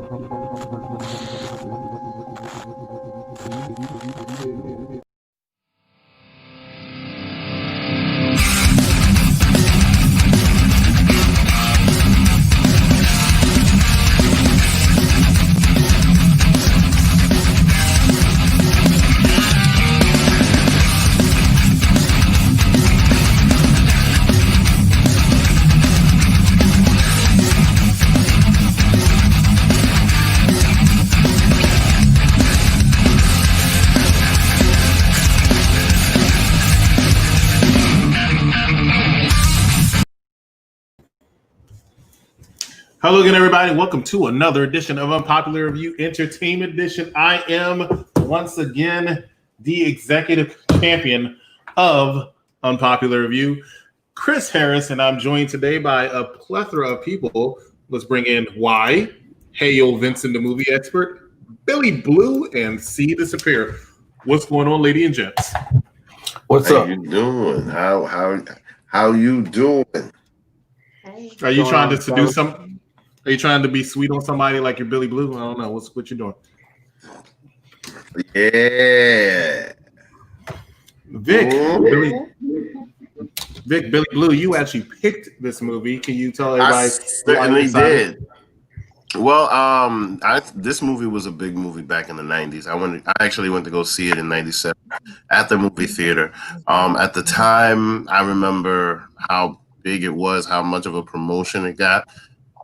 Hello again, everybody. Welcome to another edition of Unpopular Review Entertainment Edition. I am once again the executive champion of Unpopular Review, Chris Harris, and I'm joined today by a plethora of people. Let's bring in Y, Hey Yo Vincent, the movie expert, Billy Blue, and C Disappear. What's going on, lady and gents? What's How up? you doing? How you doing? Hey. Are you trying to seduce some? Are you trying to be sweet on somebody like you're Billy Blue? I don't know. What you doing? Yeah. Vic, Billy Blue, you actually picked this movie. Can you tell everybody? I certainly did. Well, this movie was a big movie back in the 90s. I actually went to go see it in 97 at the movie theater. At the time, I remember how big it was, how much of a promotion it got,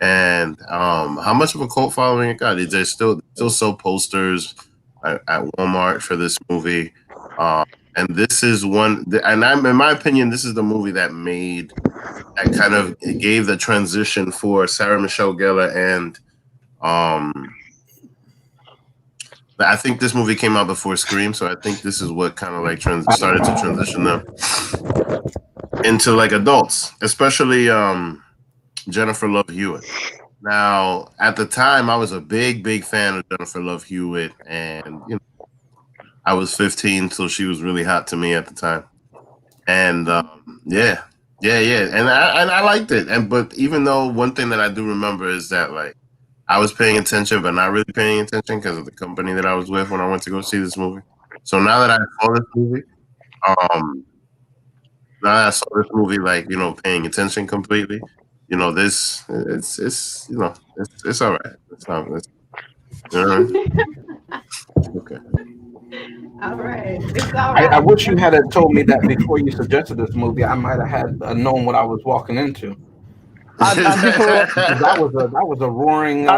and how much of a cult following it got. They still sell posters at Walmart for this movie. And this is one, and in my opinion, this is the movie that kind of gave the transition for Sarah Michelle Gellar, and I think this movie came out before Scream, so I think this is what kind of like started to transition them into like adults, especially Jennifer Love Hewitt. Now, at the time, I was a big fan of Jennifer Love Hewitt, and I was 15, so she was really hot to me at the time. And yeah, and I liked it. But even though one thing that I do remember is that like I was paying attention, but not really paying attention because of the company that I was with when I went to go see this movie. So now that I saw this movie, like paying attention completely. This it's all right. It's not. Okay. All right. It's all right. I wish you had told me that before you suggested this movie. I might have had known what I was walking into. That was a roaring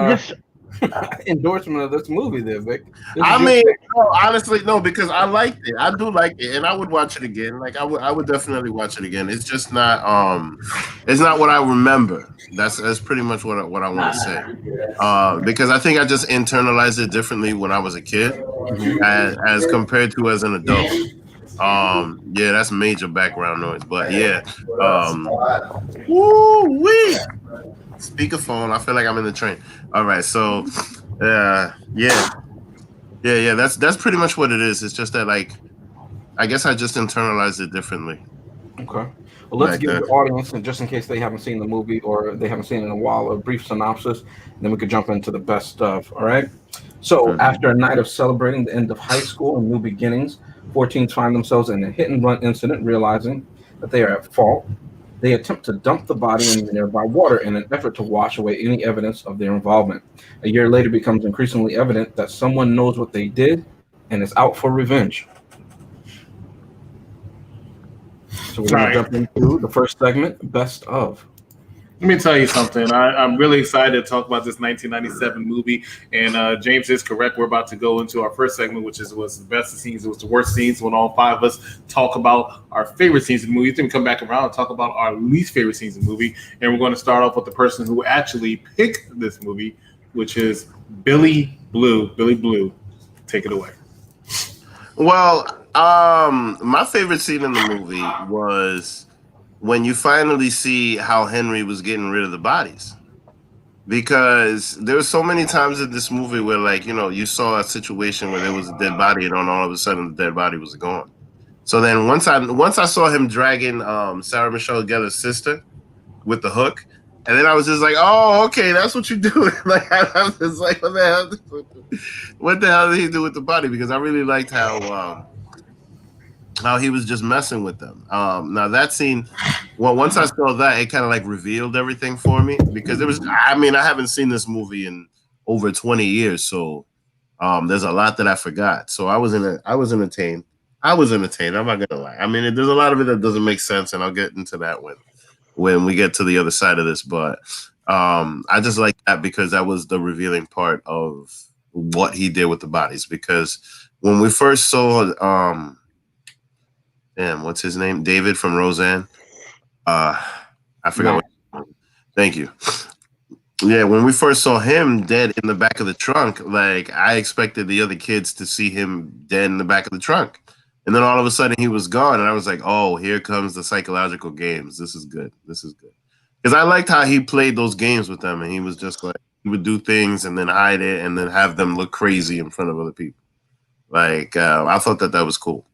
endorsement of this movie there, Vic. Honestly, no, because I liked it. I do like it, and I would watch it again. Like I would definitely watch it again. It's just not it's not what I remember. That's pretty much what I want to say. Because I think I just internalized it differently when I was a kid, as compared to as an adult. Yeah, that's major background noise, but yeah. Woo-wee. Speakerphone. I feel like I'm in the train. All right, so yeah. That's pretty much what it is. It's just that like I guess I just internalized it differently. Okay. Well, let's give the audience, and just in case they haven't seen the movie or they haven't seen it in a while, a brief synopsis, and then we could jump into the best stuff. All right. So after a night of celebrating the end of high school and new beginnings, 4 teens find themselves in a hit-and-run incident, realizing that they are at fault. They attempt to dump the body in nearby water in an effort to wash away any evidence of their involvement. A year later, it becomes increasingly evident that someone knows what they did and is out for revenge. So we're going to jump into the first segment, Best Of. Let me tell you something. I'm really excited to talk about this 1997 movie, and James is correct. We're about to go into our first segment, which was the best of scenes. It was the worst scenes, when all 5 of us talk about our favorite scenes in the movie. Then we come back around and talk about our least favorite scenes in the movie, and we're going to start off with the person who actually picked this movie, which is Billy Blue. Billy Blue, take it away. Well, my favorite scene in the movie was when you finally see how Henry was getting rid of the bodies. Because there were so many times in this movie where, like, you saw a situation where there was a dead body, and then all of a sudden the dead body was gone. So then once I saw him dragging Sarah Michelle Gellar's sister with the hook, And then I was just like, oh, okay, that's what you do. Like I was just like, what the hell did he do with the body? Because I really liked how he was just messing with them. Now that scene, well, once I saw that, it kind of like revealed everything for me because it was. I mean, I haven't seen this movie in over 20 years, so there's a lot that I forgot. So I was entertained. I'm not gonna lie. I mean, there's a lot of it that doesn't make sense, and I'll get into that when we get to the other side of this. But I just like that because that was the revealing part of what he did with the bodies. Because when we first saw, what's his name? David from Roseanne. I forgot. Thank you. Yeah, when we first saw him dead in the back of the trunk, like I expected the other kids to see him dead in the back of the trunk. And then all of a sudden he was gone. And I was like, oh, here comes the psychological games. This is good. Because I liked how he played those games with them. And he was just like, he would do things and then hide it and then have them look crazy in front of other people. Like, I thought that was cool.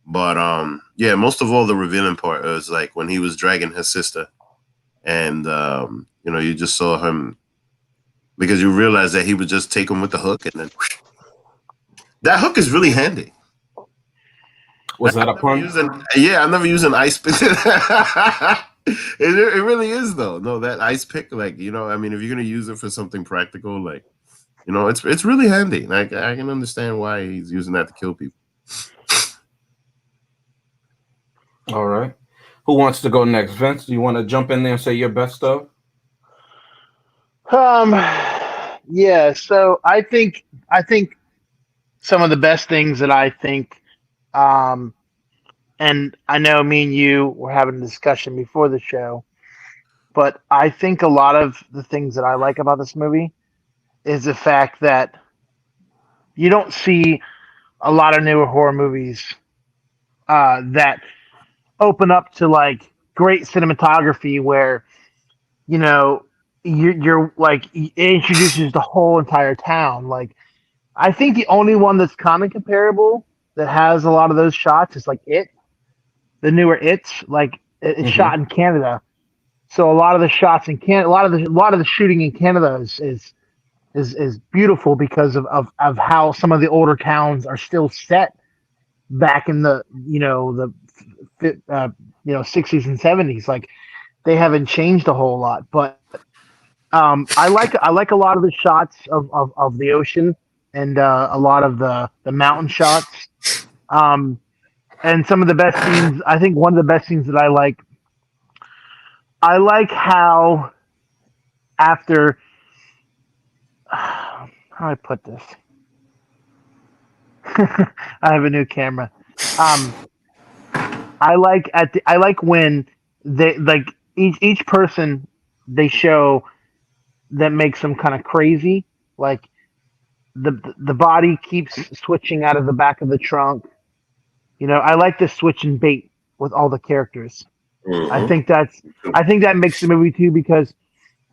But, yeah, most of all, the revealing part was like when he was dragging his sister. And, you know, you just saw him because you realize that he would just take him with the hook. And then whoosh. That hook is really handy. Was that a pun? I've never used an ice pick. It really is though. No, that ice pick, like, you know, I mean, if you're gonna use it for something practical, like, you know, it's really handy. Like, I can understand why he's using that to kill people. All right. Who wants to go next? Vince, do you want to jump in there and say your best stuff? Yeah. So I think some of the best things that I think. And I know me and you were having a discussion before the show, but I think a lot of the things that I like about this movie is the fact that you don't see a lot of newer horror movies that open up to like great cinematography where, you know, you're like, it introduces the whole entire town. Like, I think the only one that's kind of comparable that has a lot of those shots is like the newer It's like it's shot in Canada, so a lot of the shots in Canada, a lot of the shooting in Canada is beautiful because of how some of the older towns are still set back in the 60s and 70s. Like they haven't changed a whole lot, but I like a lot of the shots of the ocean and a lot of the mountain shots. And some of the best scenes, I think one of the best scenes that I like how after, how do I put this? I have a new camera. I like when they like each person they show that makes them kind of crazy. Like the body keeps switching out of the back of the trunk. You know, I like the switch and bait with all the characters. Mm-hmm. I think that makes the movie too because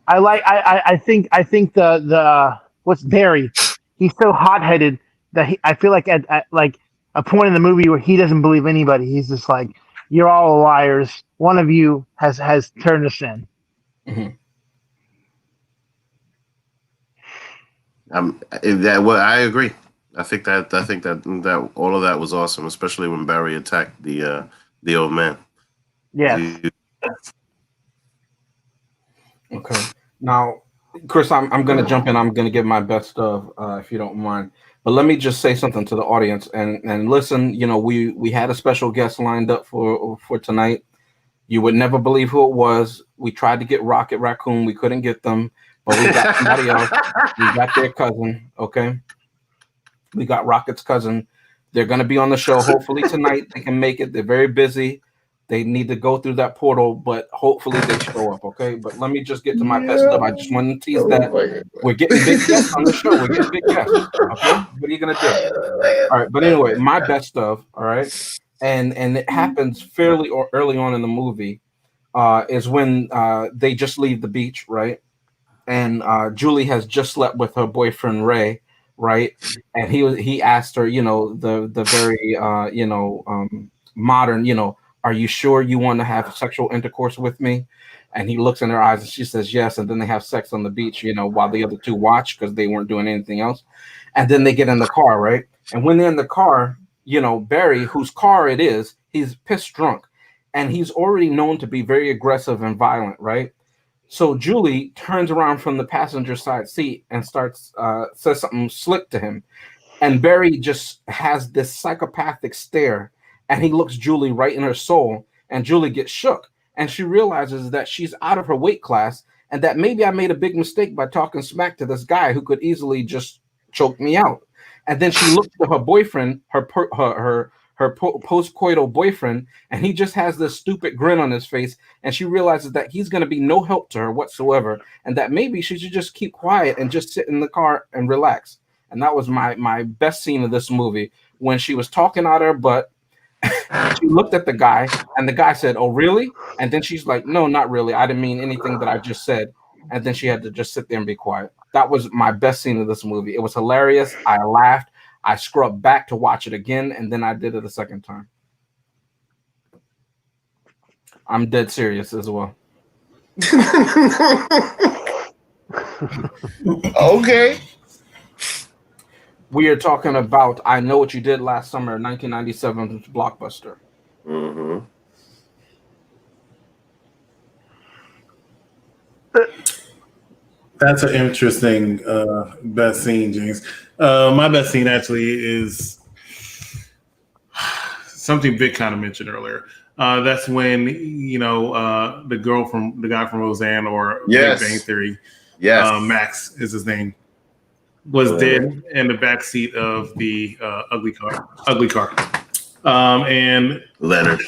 I think the what's Barry, he's so hot-headed that I feel like at like a point in the movie where he doesn't believe anybody. He's just like, you're all liars. One of you has turned us in. Mm-hmm. I agree. I think that all of that was awesome, especially when Barry attacked the old man. Yeah. Okay. Now, Chris, I'm going to jump in. I'm going to give my best of, if you don't mind. But let me just say something to the audience and listen. You know, we had a special guest lined up for tonight. You would never believe who it was. We tried to get Rocket Raccoon. We couldn't get them, but we got somebody else. We got their cousin. Okay. We got Rocket's cousin. They're going to be on the show. Hopefully tonight they can make it. They're very busy. They need to go through that portal, but hopefully they show up, okay? But let me just get to my best stuff. I just want to tease that. We're getting big guests on the show. We're getting big guests, okay? What are you going to do? All right, but anyway, my best stuff, all right? And it happens fairly early on in the movie is when they just leave the beach, right? And Julie has just slept with her boyfriend, Ray, right? And he asked her, you know, the very modern, you know, are you sure you want to have sexual intercourse with me? And he looks in her eyes and she says yes. And then they have sex on the beach, you know, while the other two watch because they weren't doing anything else. And then they get in the car, right? And when they're in the car, you know, Barry, whose car it is, he's pissed drunk. And he's already known to be very aggressive and violent, right? So Julie turns around from the passenger side seat and starts says something slick to him. And Barry just has this psychopathic stare, and he looks Julie right in her soul, and Julie gets shook. And she realizes that she's out of her weight class and that maybe I made a big mistake by talking smack to this guy who could easily just choke me out. And then she looks to her boyfriend, her post-coital boyfriend, and he just has this stupid grin on his face. And she realizes that he's going to be no help to her whatsoever, and that maybe she should just keep quiet and just sit in the car and relax. And that was my best scene of this movie, when she was talking out her butt. She looked at the guy, and the guy said, "Oh, really?" And then she's like, "No, not really. I didn't mean anything that I just said." And then she had to just sit there and be quiet. That was my best scene of this movie. It was hilarious. I laughed. I scrubbed back to watch it again, and then I did it a second time. I'm dead serious as well. Okay. We are talking about I Know What You Did Last Summer, 1997 blockbuster. Mm-hmm. That's an interesting best scene, James. My best scene actually is something Vic kind of mentioned earlier. That's when, you know, the guy from Roseanne or Yes. Big Bang Theory, Yes. Max is his name, was dead in the back seat of the ugly car. And Leonard.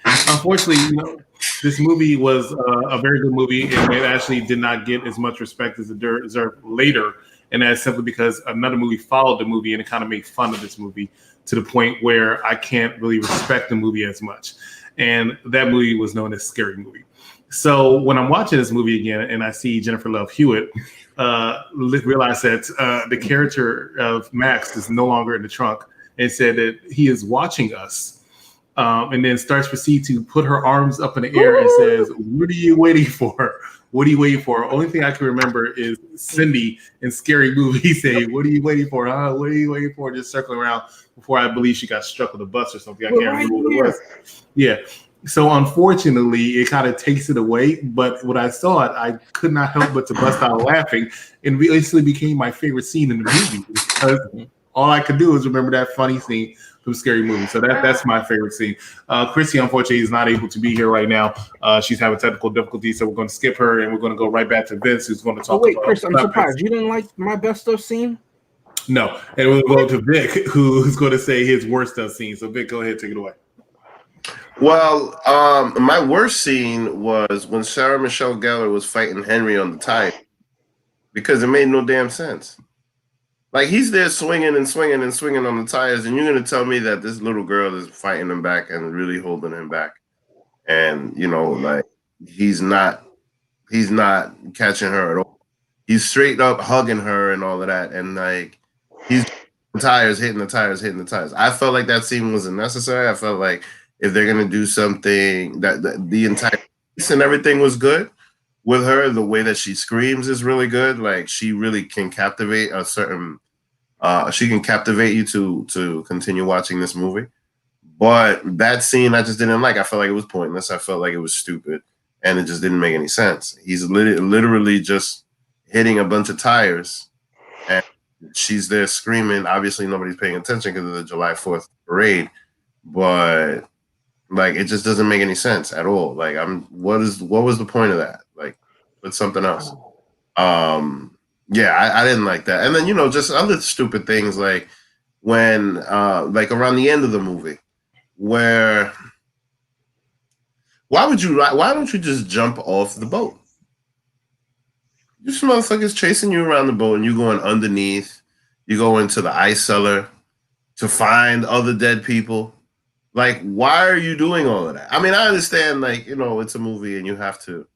unfortunately, you know, this movie was a very good movie, and it actually did not get as much respect as it deserved later. And that's simply because another movie followed the movie, and it kind of made fun of this movie to the point where I can't really respect the movie as much. And that movie was known as Scary Movie. So when I'm watching this movie again and I see Jennifer Love Hewitt, realize that the character of Max is no longer in the trunk, and said that he is watching us. And then proceed to put her arms up in the air and says, "What are you waiting for? What are you waiting for?" Only thing I can remember is Cindy in Scary Movie saying, "What are you waiting for? Huh? What are you waiting for?" Just circling around before I believe she got struck with a bus or something. I can't remember what it was. Yeah. So unfortunately, it kind of takes it away. But when I saw it, I could not help but to bust out laughing, and basically became my favorite scene in the movie because all I could do is remember that funny scene from Scary Movie. So that's my favorite scene. Chrissy, unfortunately, is not able to be here right now. She's having technical difficulties, so we're going to skip her, and we're going to go right back to Vince, who's going to talk about... Chris, I'm surprised. You didn't like my best of scene? No. And we'll go to Vic, who's going to say his worst of scene. So, Vic, go ahead, take it away. Well, my worst scene was when Sarah Michelle Gellar was fighting Henry on the tire, because it made no damn sense. Like, he's there swinging and swinging and swinging on the tires, and you're going to tell me that this little girl is fighting him back and really holding him back. And, you know, like, he's not catching her at all. He's straight up hugging her and all of that. And, like, he's hitting the tires. I felt like that scene wasn't necessary. I felt like if they're going to do something, that the entire piece and everything was good. With her, the way that she screams is really good. Like, she really can captivate a certain... she can captivate you to continue watching this movie. But that scene I just didn't like. I felt like it was pointless. I felt like it was stupid. And it just didn't make any sense. He's literally just hitting a bunch of tires. And she's there screaming. Obviously, nobody's paying attention because of the July 4th parade. But, like, it just doesn't make any sense at all. Like, what was the point of that? Like, it's something else. Yeah, I didn't like that. And then, you know, just other stupid things like when, like around the end of the movie, where why don't you just jump off the boat? This motherfucker's chasing you around the boat and you going underneath. You go into the ice cellar to find other dead people. Like, why are you doing all of that? I mean, I understand, like, you know, it's a movie and you have to,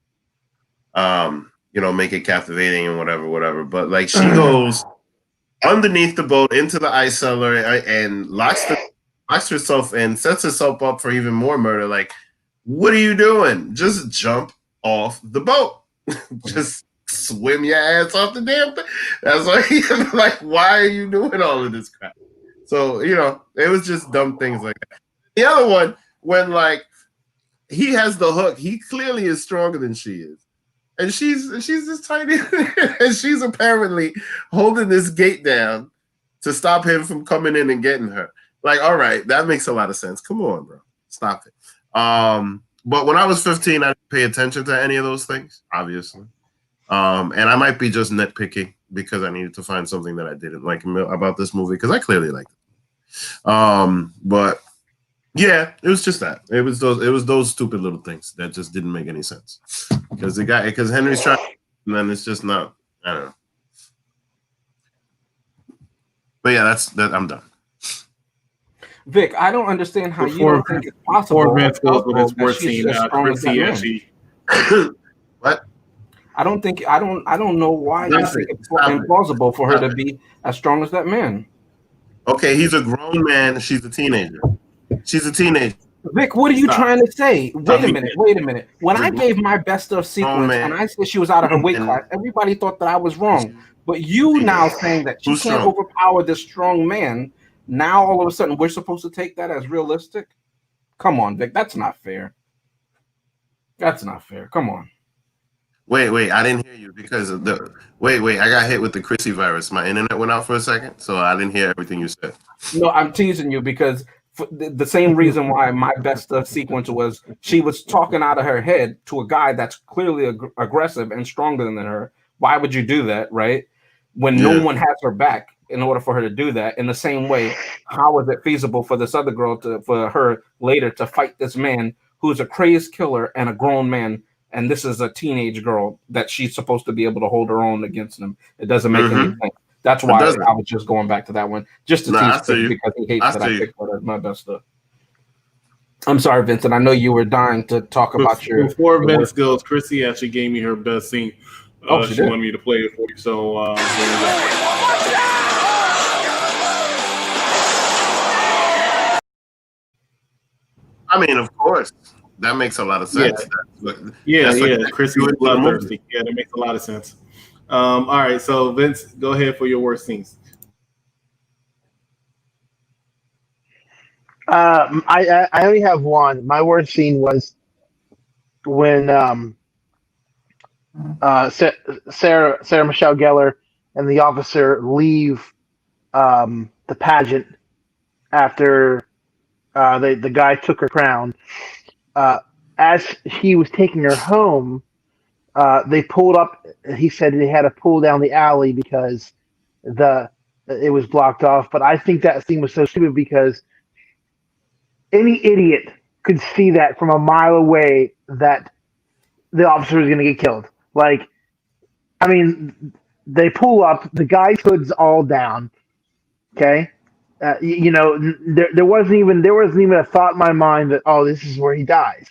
you know, make it captivating and whatever. But, like, she goes underneath the boat into the ice cellar and locks herself and sets herself up for even more murder. Like, what are you doing? Just jump off the boat. Just swim your ass off the damn thing. That's why, like, why are you doing all of this crap? So, you know, it was just dumb things like that. The other one, when like he has the hook, he clearly is stronger than she is. And she's this tiny, and she's apparently holding this gate down to stop him from coming in and getting her. Like, all right, that makes a lot of sense. Come on, bro. Stop it. But when I was 15, I didn't pay attention to any of those things, obviously. And I might be just nitpicking because I needed to find something that I didn't like about this movie, because I clearly liked it. But yeah, it was just that. It was those stupid little things that just didn't make any sense. Because Henry's trying, and then it's just not. I don't know. But yeah, that. I'm done. Vic, I don't understand how you don't think it's possible. Before Vince goes with his worst scene, Chrissy actually. What? I don't know why you think it's implausible for her to be as strong as that man. Okay, he's a grown man. She's a teenager. Vic, what are you trying to say? Wait a minute. When I gave my best of sequence and I said she was out of her weight class, everybody thought that I was wrong. But you now saying that she can't overpower this strong man, now all of a sudden we're supposed to take that as realistic? Come on, Vic, that's not fair. That's not fair. Come on. Wait, I didn't hear you because of the I got hit with the Chrissy virus. My internet went out for a second, so I didn't hear everything you said. No, I'm teasing you because the same reason why my best of sequence was she was talking out of her head to a guy that's clearly aggressive and stronger than her. Why would you do that, right? When no one has her back in order for her to do that. In the same way, how is it feasible for this other girl for her later to fight this man who's a crazed killer and a grown man? And this is a teenage girl that she's supposed to be able to hold her own against him. It doesn't make any sense. That's why I was just going back to that one, just to tease him because he hates that I picked that as my best stuff. I'm sorry, Vincent. I know you were dying to talk about your. Before Vince goes, Chrissy actually gave me her best scene. She wanted me to play it for you. So. I mean, of course. That makes a lot of sense. Yeah. Chrissy was bloodthirsty. Yeah, that makes a lot of sense. All right, so Vince, go ahead for your worst scenes. I only have one. My worst scene was when Sarah Michelle Gellar and the officer leave the pageant after the guy took her crown. As he was taking her home, they pulled up. He said they had to pull down the alley because it was blocked off. But I think that scene was so stupid because any idiot could see that from a mile away that the officer was going to get killed. Like, I mean, they pull up. The guy's hood's all down. Okay. There wasn't even a thought in my mind that, oh, this is where he dies.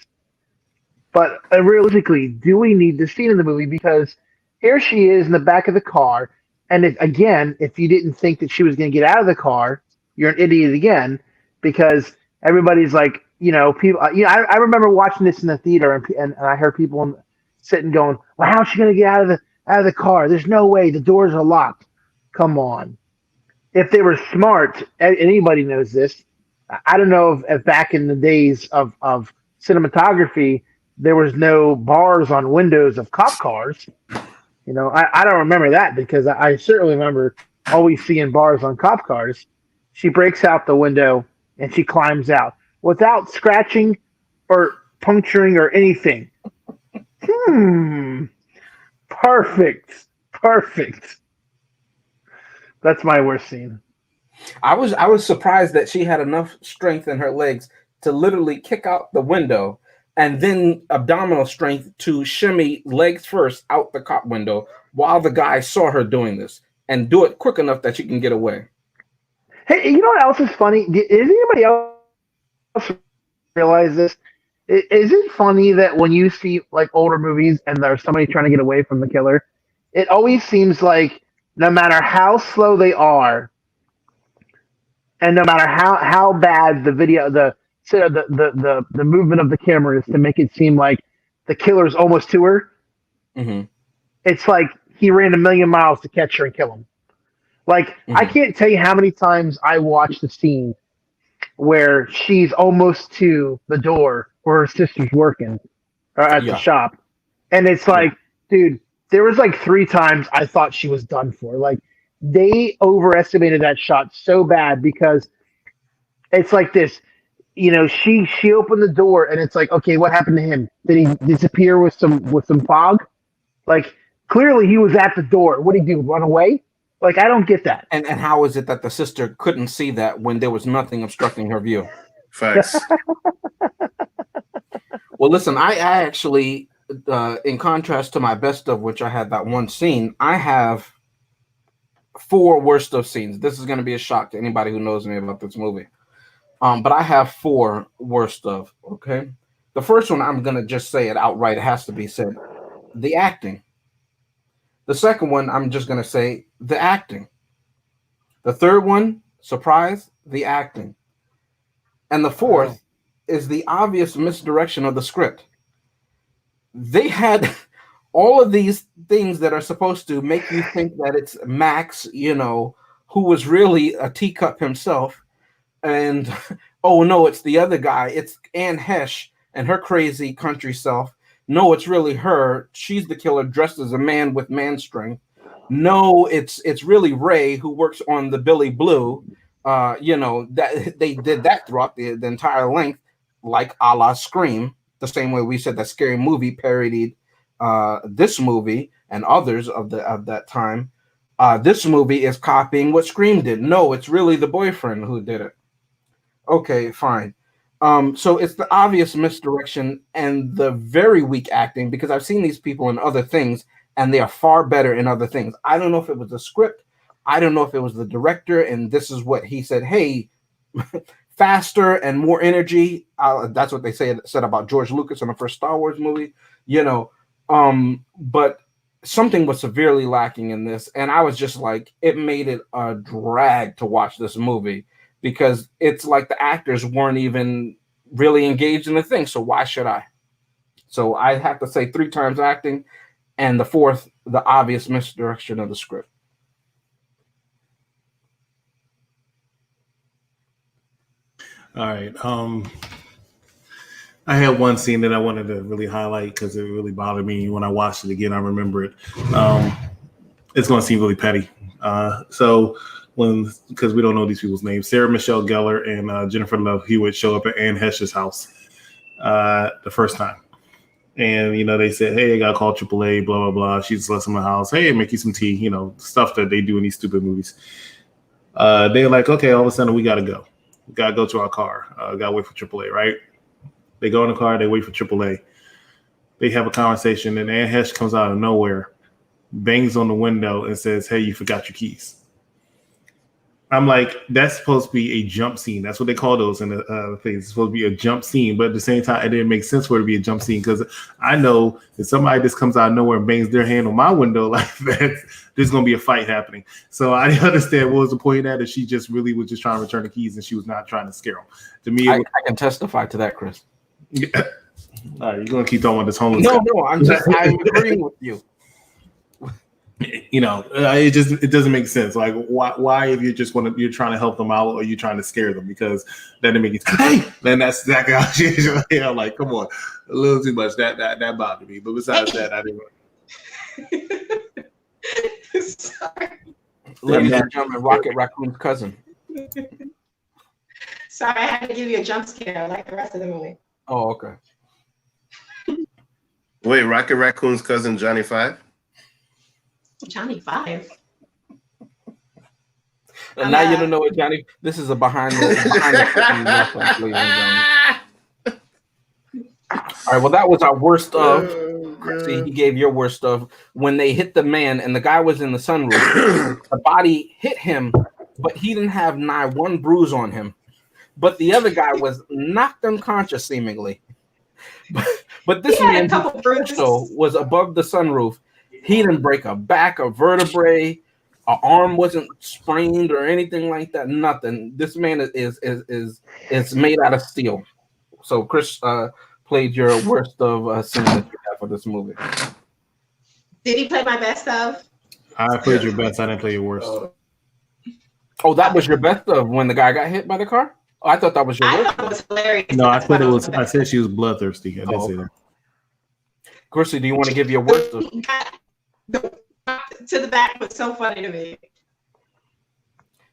But realistically, do we need this scene in the movie? Because here she is in the back of the car, and if you didn't think that she was going to get out of the car, you're an idiot again. Because everybody's like, people. I remember watching this in the theater, and I heard people sitting going, "Well, how's she going to get out of the car? There's no way. The doors are locked." Come on. If they were smart, anybody knows this. I don't know if back in the days of cinematography, there was no bars on windows of cop cars. I don't remember that because I certainly remember always seeing bars on cop cars. She breaks out the window and she climbs out without scratching or puncturing or anything. Perfect. That's my worst scene. I was surprised that she had enough strength in her legs to literally kick out the window and then abdominal strength to shimmy legs first out the cop window while the guy saw her doing this and do it quick enough that she can get away. Hey, you know what else is funny? Does anybody else realize this? Is it funny that when you see like older movies and there's somebody trying to get away from the killer, it always seems like no matter how slow they are, and no matter how bad the so the movement of the camera is to make it seem like the killer's almost to her. Mm-hmm. It's like he ran a million miles to catch her and kill him. Like, I can't tell you how many times I watched the scene where she's almost to the door where her sister's working at the shop. And it's like, dude, there was like 3 times I thought she was done for. Like, they overestimated that shot so bad because it's like this, you know, she opened the door and it's like, okay, what happened to him? Did he disappear with some fog? Like, clearly he was at the door. What did he do? Run away? Like, I don't get that. And how is it that the sister couldn't see that when there was nothing obstructing her view? Facts. Well, listen, I actually, in contrast to my best of, which I had that one scene, I have 4 worst of scenes. This is going to be a shock to anybody who knows me about this movie. But I have 4 worst of, okay? The first one, I'm going to just say it outright. It has to be said. The acting. The second one, I'm just going to say the acting. The third one, surprise, the acting. And the fourth is the obvious misdirection of the script. They had all of these things that are supposed to make you think that it's Max, you know, who was really a teacup himself. And, oh, no, it's the other guy. It's Anne Hesh and her crazy country self. No, it's really her. She's the killer dressed as a man with man strength. No, it's really Ray who works on the Billy Blue. You know, that they did that throughout the entire length, like a la Scream, the same way we said that Scary Movie parodied this movie and others of that time. This movie is copying what Scream did. No, it's really the boyfriend who did it. Okay, fine. So it's the obvious misdirection and the very weak acting, because I've seen these people in other things and they are far better in other things. I don't know if it was the script. I don't know if it was the director and this is what he said. Hey, faster and more energy. That's what they said about George Lucas in the first Star Wars movie, you know. But something was severely lacking in this. And I was just like, it made it a drag to watch this movie. Because it's like the actors weren't even really engaged in the thing. So why should I? So I have to say 3 times acting. And the fourth, the obvious misdirection of the script. All right. I had one scene that I wanted to really highlight because it really bothered me. When I watched it again, I remember it. It's going to seem really petty. Because we don't know these people's names, Sarah Michelle Gellar and Jennifer Love Hewitt show up at Anne Hesh's house the first time. And, you know, they said, hey, I got to call AAA, blah, blah, blah. She just lets them in the house. Hey, make you some tea, you know, stuff that they do in these stupid movies. They're like, okay, all of a sudden we got to go. We got to go to our car. Got to wait for AAA, right? They go in the car. They wait for AAA. They have a conversation. And Anne Hesh comes out of nowhere, bangs on the window and says, hey, you forgot your keys. I'm like, that's supposed to be a jump scene. That's what they call those in the things. It's supposed to be a jump scene, but at the same time, it didn't make sense for it to be a jump scene because I know if somebody just comes out of nowhere and bangs their hand on my window like that, there's going to be a fight happening. So I didn't understand what was the point of that. If she just really was just trying to return the keys and she was not trying to scare them. To me, I can testify to that, Chris. Yeah. All right, you're going to keep talking about this homeless guy. No, I'm agreeing with you. You know, it doesn't make sense. Like, why if you're trying to help them out or you're trying to scare them, because that didn't make it. Hey, then that's exactly how she is. Yeah, like, come on, a little too much. That bothered me. But besides that, I didn't. Sorry. Ladies and gentlemen, Rocket Raccoon's cousin. Sorry, I had to give you a jump scare like the rest of the movie. Oh, okay. Wait, Rocket Raccoon's cousin Johnny Five? Johnny Five. And now you don't know what Johnny. This is a behind the All right, well, that was our worst of. See, he gave your worst of when they hit the man and the guy was in the sunroof. The body hit him, but he didn't have nigh one bruise on him. But the other guy was knocked unconscious, seemingly. But this man was above the sunroof. He didn't break a back, a vertebrae, an arm wasn't sprained or anything like that. Nothing. This man is made out of steel. So Chris played your worst of scene that you have for this movie. Did he play my best of? I played your best. I didn't play your worst. Oh, that was your best of when the guy got hit by the car? Oh, I thought that was your I worst. thought it was hilarious. No, I said it was. I said she was bloodthirsty. I didn't say that. Chrissy, do you want to give your worst of? To the back was so funny to me.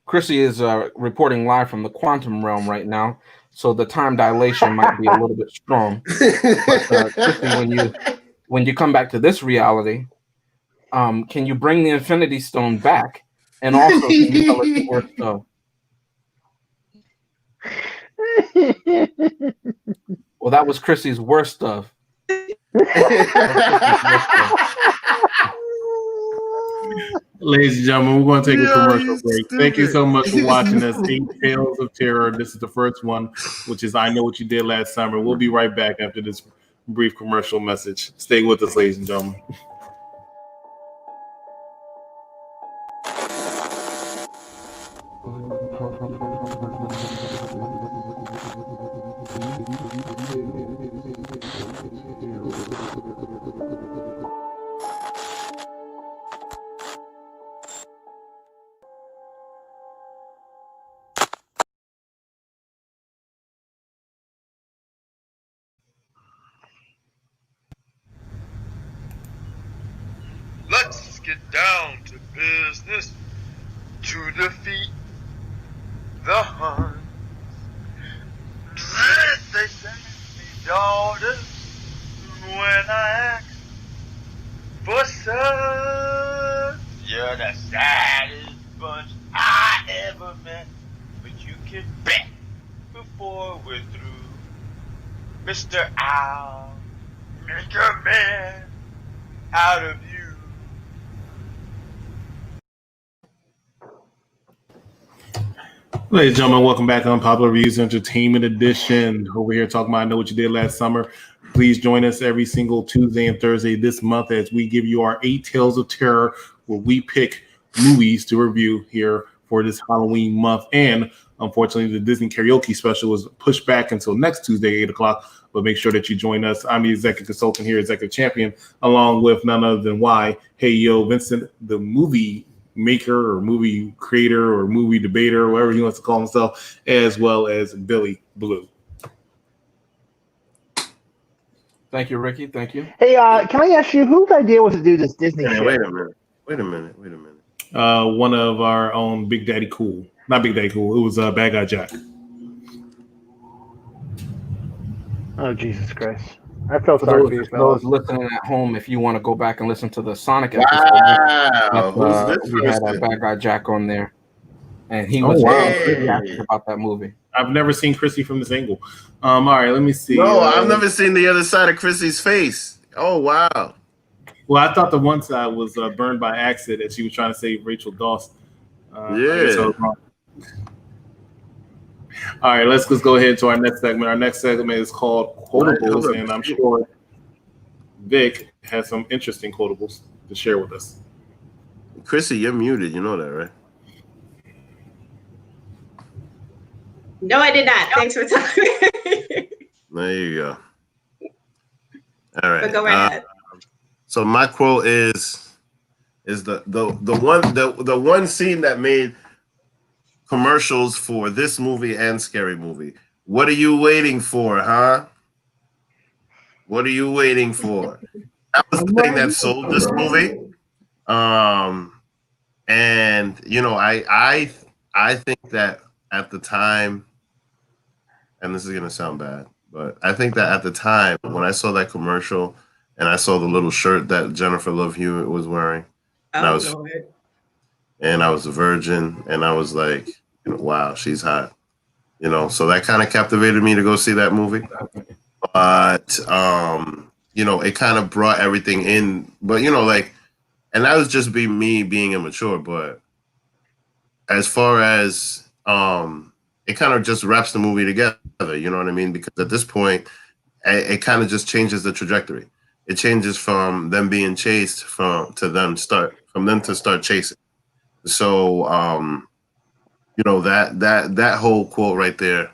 Chrissy is reporting live from the quantum realm right now, so the time dilation might be a little bit strong. But, Chrissy, when you come back to this reality, can you bring the Infinity Stone back? And also, can you tell us the worst of? Well, that was Chrissy's worst of. Ladies and gentlemen, we're going to take a commercial break. Thank you so much for watching us. 8 Tales of Terror. This is the first one, which is I Know What You Did Last Summer. We'll be right back after this brief commercial message. Stay with us, ladies and gentlemen. Let's get down to business to defeat the Huns. They sent me daughters when I asked for sons. You're the saddest bunch I ever met, but you can bet before we're through, Mr. I'll make a man out of you. Ladies and gentlemen, welcome back on Popular Reviews Entertainment Edition. Over here talking about I Know What You Did Last Summer. Please join us every single Tuesday and Thursday this month as we give you our 8 Tales of Terror, where we pick movies to review here for this Halloween month. And unfortunately, the Disney karaoke special was pushed back until next Tuesday, 8 o'clock. But make sure that you join us. I'm the executive consultant here, executive champion, along with none other than Hey Yo Vincent, the movie maker or movie creator or movie debater, or whatever he wants to call himself, as well as Billy Blue. Thank you, Ricky. Thank you. Hey, can I ask you, whose idea was to do this Disney show? Wait a minute. One of our own Big Daddy Cool. Not Big Daddy Cool. It was Bad Guy Jack. Oh, Jesus Christ. I felt For sorry for you fellas. those listening at home, if you want to go back and listen to the Sonic episode, Wow. we had a Bad Guy Jack on there, and he was really happy about that movie. I've never seen Chrissy from this angle. All right, let me see. No, I've never seen the other side of Chrissy's face. Oh, wow. Well, I thought the one side was burned by accident, and she was trying to save Rachel Dawson. Yeah. All right, let's just go ahead to our next segment. Our next segment is called Quotables, Right, and I'm sure Vic has some interesting quotables to share with us. Chrissy, you're muted. You know that, right? No, I did not. Thanks for talking. There you go. All right. But go right ahead. So my quote is the one scene that made commercials for this movie and Scary Movie. What are you waiting for, huh? What are you waiting for? That was the thing that sold this movie. And you know, I think that at the time, and this is gonna sound bad, but I think that at the time when I saw that commercial and I saw the little shirt that Jennifer Love Hewitt was wearing, and I was a virgin, and I was like, you know, wow, she's hot. You know, so that kind of captivated me to go see that movie. But you know, it kind of brought everything in. But you know, like, and that was just me being immature. But as far as it kind of just wraps the movie together. You know what I mean? Because at this point, it kind of just changes the trajectory. It changes from them being chased from them to start chasing. So you know, that whole quote right there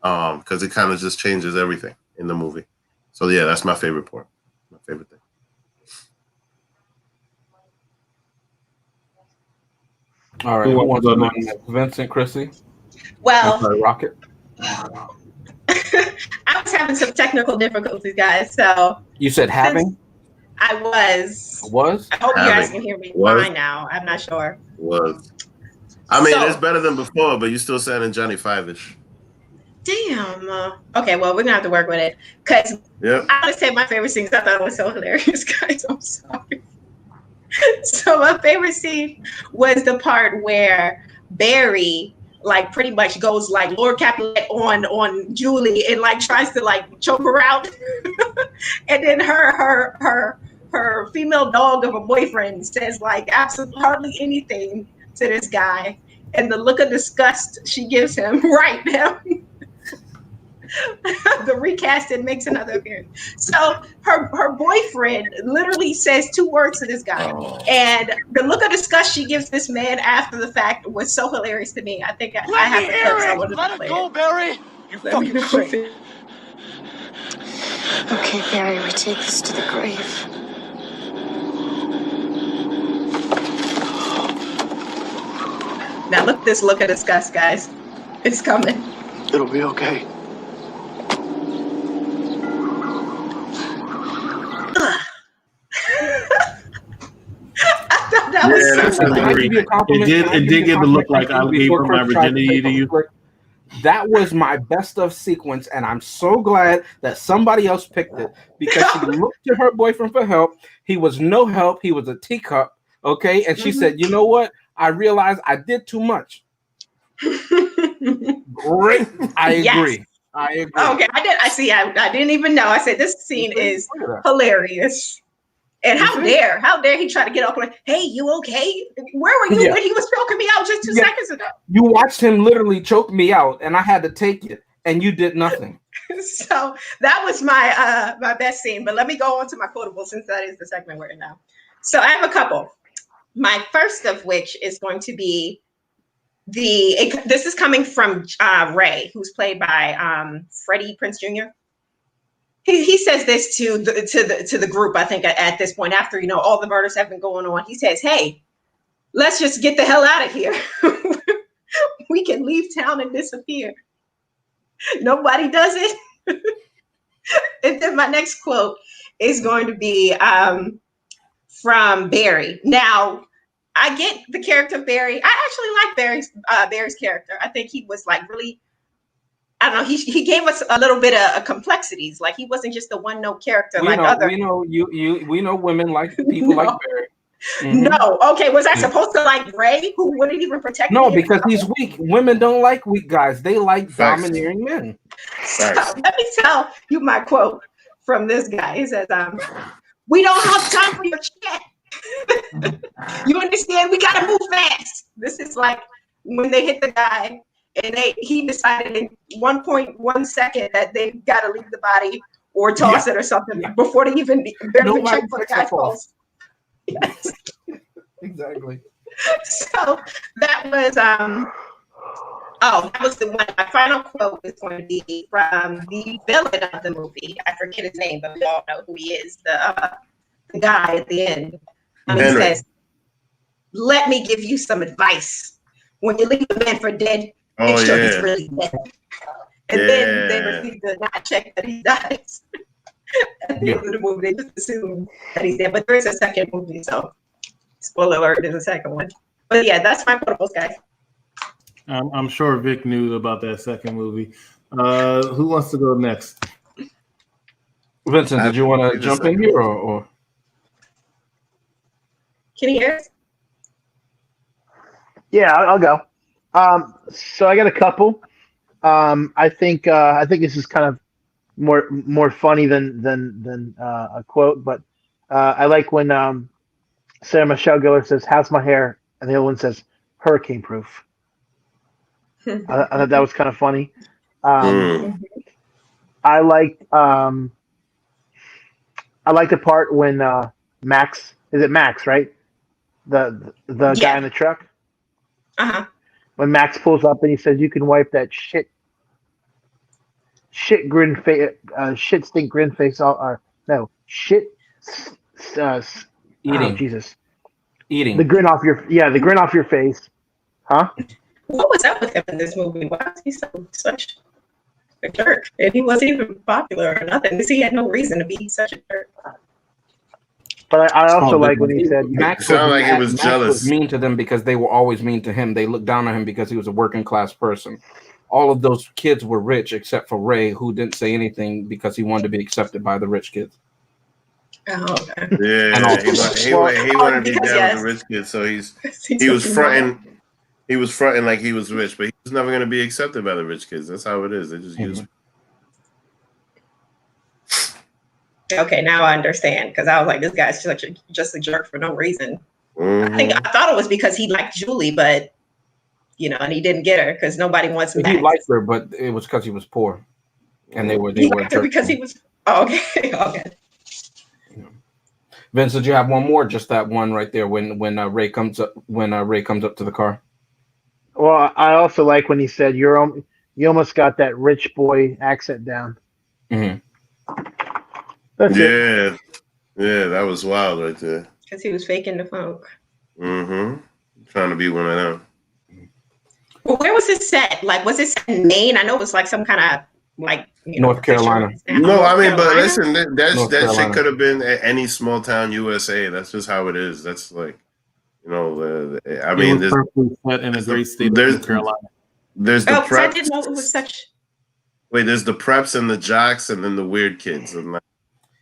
because it kind of just changes everything in the movie. So yeah, that's my favorite part. My favorite thing. All right, who wants to go next? Vincent, Chrissy? Well, Rocket. I was having some technical difficulties, guys. So you said having? I was. Was? I hope having. You guys can hear me fine now. I'm not sure. Was. I mean, it's better than before, but you still sounding Johnny Five-ish. Damn. Okay, well, we're gonna have to work with it because I want to say my favorite scenes. I thought it was so hilarious, guys. I'm sorry. So my favorite scene was the part where Barry like pretty much goes like Lord Capulet on Julie and like tries to like choke her out, and then her female dog of a boyfriend says like absolutely hardly anything to this guy, and the look of disgust she gives him right now. The recasting makes another appearance. So her boyfriend literally says 2 words to this guy, and the look of disgust she gives this man after the fact was so hilarious to me. I think I have the clips. I wanted Let to play it go, it. Barry. You fucking sick. Okay, Barry, we take this to the grave. Now look at this look of disgust, guys. It's coming. It'll be okay. That was so funny. It did get to look like I gave her my virginity to you. That was my best of sequence, and I'm so glad that somebody else picked it because she looked to her boyfriend for help. He was no help. He was a teacup. Okay, and she said, "You know what? I realized I did too much." Great. I agree. I agree. Okay, I didn't even know. I said this scene is hilarious. And how dare he try to get up like, hey, you okay? Where were you when he was choking me out just 2 seconds ago? You watched him literally choke me out, and I had to take it, and you did nothing. So that was my my best scene. But let me go on to my quotable since that is the segment we're in now. So I have a couple. My first of which is going to be this is coming from Ray, who's played by Freddie Prinze Jr. He says this to the group, I think, at this point, after all the murders have been going on. He says, hey, let's just get the hell out of here. We can leave town and disappear. Nobody does it. And then my next quote is going to be from Barry. Now, I get the character of Barry. I actually like Barry's character. I think he was like really, I don't know. He gave us a little bit of complexities. Like he wasn't just a one note character we know women like people like Barry. Mm-hmm. No, okay. Was I supposed to like Ray, who wouldn't even protect me? No, because he's weak. Women don't like weak guys. They like domineering men. So let me tell you my quote from this guy. He says, "We don't have time for your shit. You understand? We gotta move fast." This is like when they hit the guy. And he decided in 1.1 second that they got to leave the body or toss it or something before they even barely check for the guy's pulse. Yes. Exactly. So that was that was the one. My final quote is going to be from the villain of the movie. I forget his name, but we all know who he is. The guy at the end. He says, "Let me give you some advice. When you leave a man for dead, make sure he's really dead." And then they receive the not check that he dies. At the end of the movie, they just assume that he's dead. But there is a second movie, so spoiler alert, there's a second one. But yeah, that's my quotables, guys. I'm sure Vic knew about that second movie. Who wants to go next? Vincent, did you want to jump in here or? Can you hear us? Yeah, I'll go. So I got a couple. I think this is kind of more funny than a quote, but I like when Sarah Michelle Gellar says, "How's my hair?" and the other one says, "Hurricane proof." I thought that was kind of funny. I liked the part when Max, is it Max, right? The guy in the truck. Uh-huh. When Max pulls up and he says, "You can wipe that shit shit grin face, shit stink grin face. Or no shit. Oh Eating. Jesus! Eating. The grin off your face, huh? What was up with him in this movie? Why was he such a jerk? And he wasn't even popular or nothing. He had no reason to be such a jerk. But I also like when he said Max sounded like he was jealous. Was mean to them because they were always mean to him. They looked down on him because he was a working class person. All of those kids were rich except for Ray, who didn't say anything because he wanted to be accepted by the rich kids. Oh, okay. Yeah, and also, he wanted to be down with the rich kids, so he was fronting. He was fronting like he was rich, but he was never going to be accepted by the rich kids. That's how it is. They just use. Okay, now I understand, because I was like, this guy's just a jerk for no reason. I thought it was because he liked Julie, but and he didn't get her because nobody wants Max. He liked her, but it was because he was poor, and they were liked her because he was. Oh, okay, okay. Vince, did you have one more? Just that one right there when Ray comes up to the car. Well, I also like when he said you almost got that rich boy accent down. Mm-hmm. That's it. Yeah, that was wild right there. Because he was faking the funk. Trying to be one of them. Well, where was it set? Like, was it set in Maine? I know it was like some kind of North Carolina. No, I mean, but listen, that shit could have been at any small town USA. That's just how it is. That's like, I mean, there's set in a great state of North Carolina. There's the preps. I didn't know it was such. Wait, there's the preps and the jocks, and then the weird kids. And like,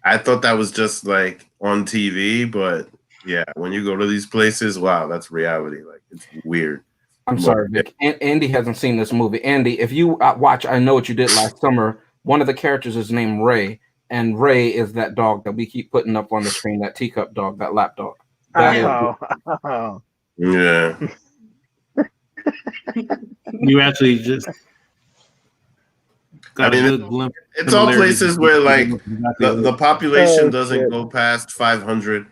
I thought that was just like on TV, but yeah, when you go to these places, wow, that's reality. Like, it's weird. I'm sorry, Vic. Andy hasn't seen this movie. Andy, if you watch I Know What You Did Last Summer, one of the characters is named Ray, and Ray is that dog that we keep putting up on the screen, that teacup dog, that lap dog. Yeah. You actually just got a good glimpse. It's all places where like the population doesn't go past 500.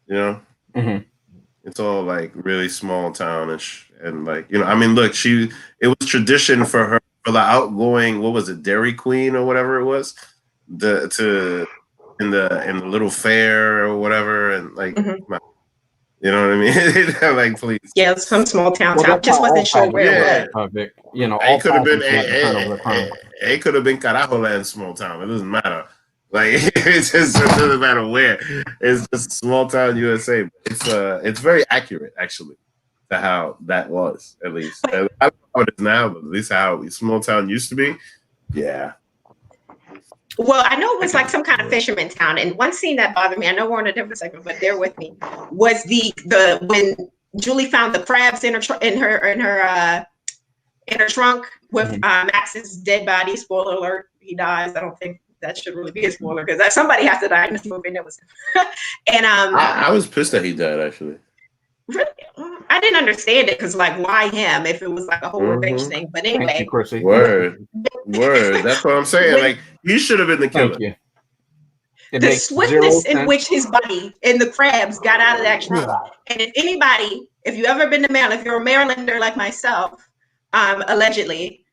It's all like really small townish. And like, I mean, look, it was tradition for her, for the outgoing, what was it, Dairy Queen or whatever it was, in the little fair or whatever, and like, you know what I mean? Like, please. Yeah, some small town. I just wasn't sure where it was. Vic, it could have been it could have been Carajo Land small town. It doesn't matter. Like, it doesn't matter where. It's just small town USA. It's very accurate, actually, to how that was, at least. I don't know how it is now, but at least how small town used to be. Yeah. Well, I know it was like some kind of fisherman town, and one scene that bothered me, I know we're on a different segment, but bear with me, was the when Julie found the crabs in her trunk with Max's dead body. Spoiler alert, he dies. I don't think that should really be a spoiler because somebody has to die in this movie, and it was. And I was pissed that he died, actually. Really? I didn't understand it because, like, why him if it was like a whole revenge thing? But anyway, word. That's what I'm saying. Like, he should have been the killer. The swiftness in which his body and the crabs got out of that trunk. And if you've ever been to Maryland, if you're a Marylander like myself, allegedly,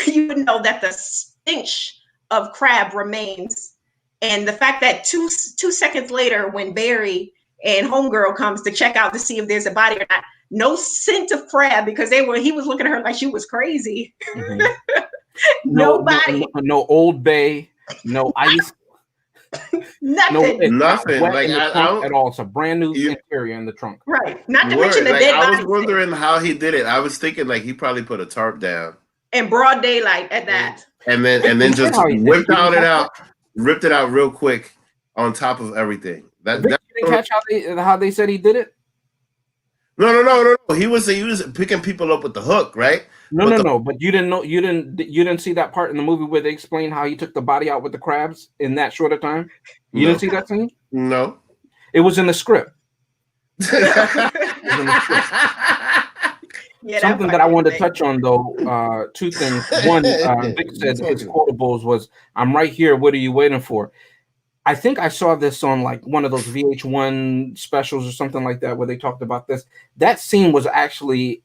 you know that the stench of crab remains, and the fact that two seconds later, when Barry and homegirl comes to check out to see if there's a body or not, no scent of crab because he was looking at her like she was crazy. Nobody. No Old Bay, no ice. Nothing. Nothing. Like, I don't at all. It's a brand new interior in the trunk. Right. Not to mention the dead body. I was wondering how he did it. I was thinking like he probably put a tarp down in broad daylight at that. And then just ripped it out real quick on top of everything. You didn't catch how they said he did it? No. He was picking people up with the hook, right? No. But you didn't see that part in the movie where they explain how he took the body out with the crabs in that short a time? You didn't see that scene? No. It was in the script. Something that I wanted to touch on, though, two things. One, Vic said his quotables was, "I'm right here. What are you waiting for?" I think I saw this on like one of those VH1 specials or something like that where they talked about this. That scene was actually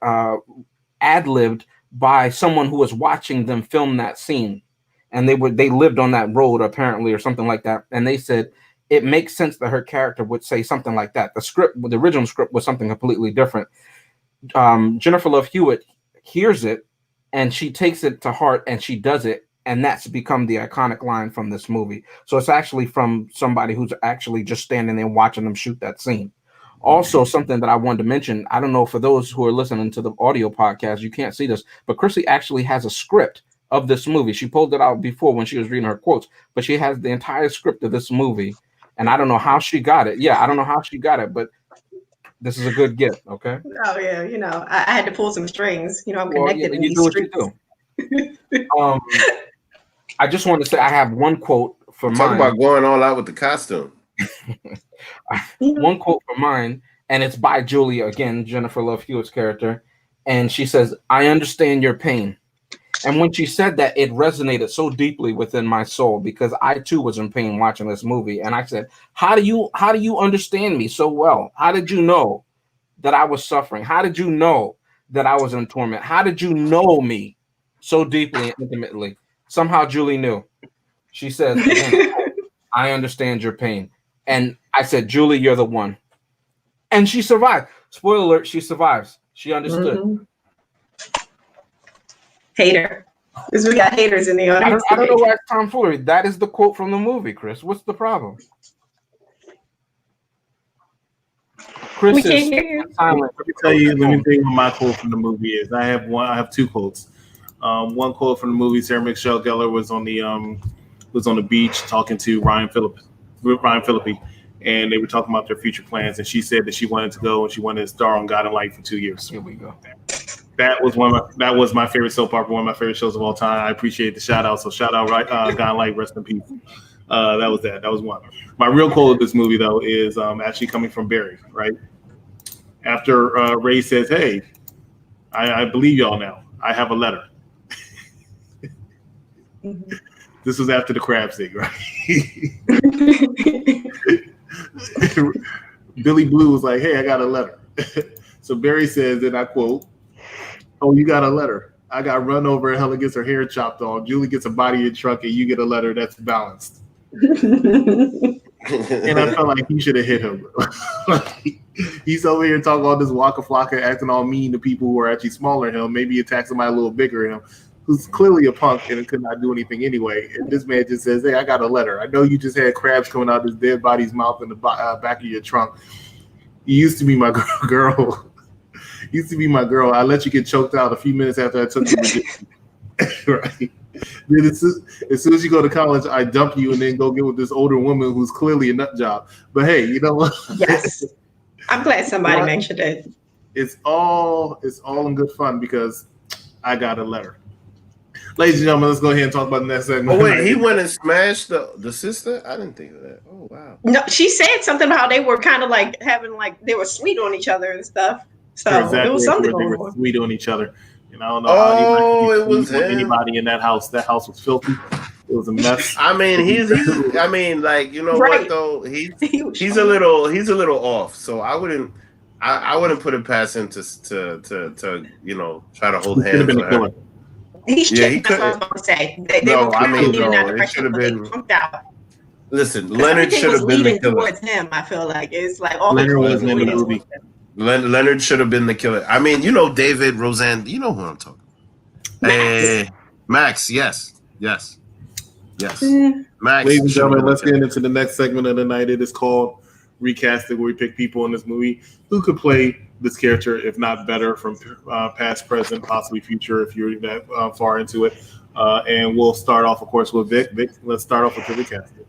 ad-libbed by someone who was watching them film that scene. and they lived on that road apparently or something like that. And they said it makes sense that her character would say something like that. The original script was something completely different. Jennifer Love Hewitt hears it and she takes it to heart and she does it, and that's become the iconic line from this movie. So it's actually from somebody who's actually just standing there watching them shoot that scene. Also, something that I wanted to mention, I don't know, for those who are listening to the audio podcast, you can't see this, but Chrissy actually has a script of this movie. She pulled it out before when she was reading her quotes, but she has the entire script of this movie, and I don't know how she got it. Yeah, I don't know how she got it, but this is a good gift, okay? Oh, yeah, you know, I had to pull some strings. You know, I'm connected in you these do streets. what you do. I just want to say I have one quote for mine. Talk about going all out with the costume. One quote for mine, and it's by Julia again, Jennifer Love Hewitt's character, and she says, "I understand your pain." And when she said that, it resonated so deeply within my soul, because I too was in pain watching this movie. And I said, how do you understand me so well? How did you know that I was suffering? How did you know that I was in torment? How did you know me so deeply and intimately? Somehow Julie knew. She says, again, I understand your pain. And I said, Julie, you're the one. And she survived. Spoiler alert, she survives. She understood. Mm-hmm. Hater. Because we got haters in the audience. I don't know why it's tomfoolery. That is the quote from the movie, Chris. What's the problem? Chris, we can't hear you. Let me tell you what my quote from the movie is. I have two quotes. One quote from the movie: Sarah Michelle Gellar was on the beach talking to Ryan Phillippe, and they were talking about their future plans. And she said that she wanted to go and she wanted to star on God and Light for 2 years. Here we go. That was my favorite soap opera, one of my favorite shows of all time. I appreciate the shout out. So shout out, God and Light, rest in peace. That was one. My real quote of this movie though is actually coming from Barry. Right after Ray says, "Hey, I believe y'all now. I have a letter." Mm-hmm. This was after the crab thing, right? Billy Blue was like, "Hey, I got a letter." So Barry says, and I quote, "Oh, you got a letter. I got run over and Helen gets her hair chopped off. Julie gets a body in truck and you get a letter that's balanced." And I felt like he should have hit him. He's over here talking all this waka flocka, acting all mean to people who are actually smaller than him. Maybe attack somebody a little bigger than him, who's clearly a punk and could not do anything anyway. And this man just says, "Hey, I got a letter. I know you just had crabs coming out of this dead body's mouth in the back of your trunk. You used to be my girl. Used to be my girl. I let you get choked out a few minutes after I took you." Right. Then as soon as you go to college, I dump you and then go get with this older woman who's clearly a nut job. But hey, you know what? Yes. I'm glad somebody mentioned it. It's all in good fun because I got a letter. Ladies and gentlemen, let's go ahead and talk about the next segment. Oh wait, he went and smashed the sister? I didn't think of that. Oh wow. No, she said something about how they were kind of like having they were sweet on each other and stuff. So exactly. it was something they going were on. sweet on each other. And I don't know it was him. Anybody in that house. That house was filthy. It was a mess. I mean, like, you know what though? He's a little off. So I wouldn't put it past him to you know, try to hold hands with her. He should. That's what I was going to say. It should have been. Listen, Leonard should have been the killer. Towards him, I feel like it's like all Leonard wasn't in the movie. Leonard should have been the killer. I mean, you know, David, Roseanne, you know who I'm talking about. Max, yes. Max. Ladies and gentlemen, let's get into the next segment of the night. It is called Recasting, where we pick people in this movie who could play this character, if not better, from past, present, possibly future, if you're that far into it. And we'll start off, of course, with Vic. Vic, let's start off with the recasting.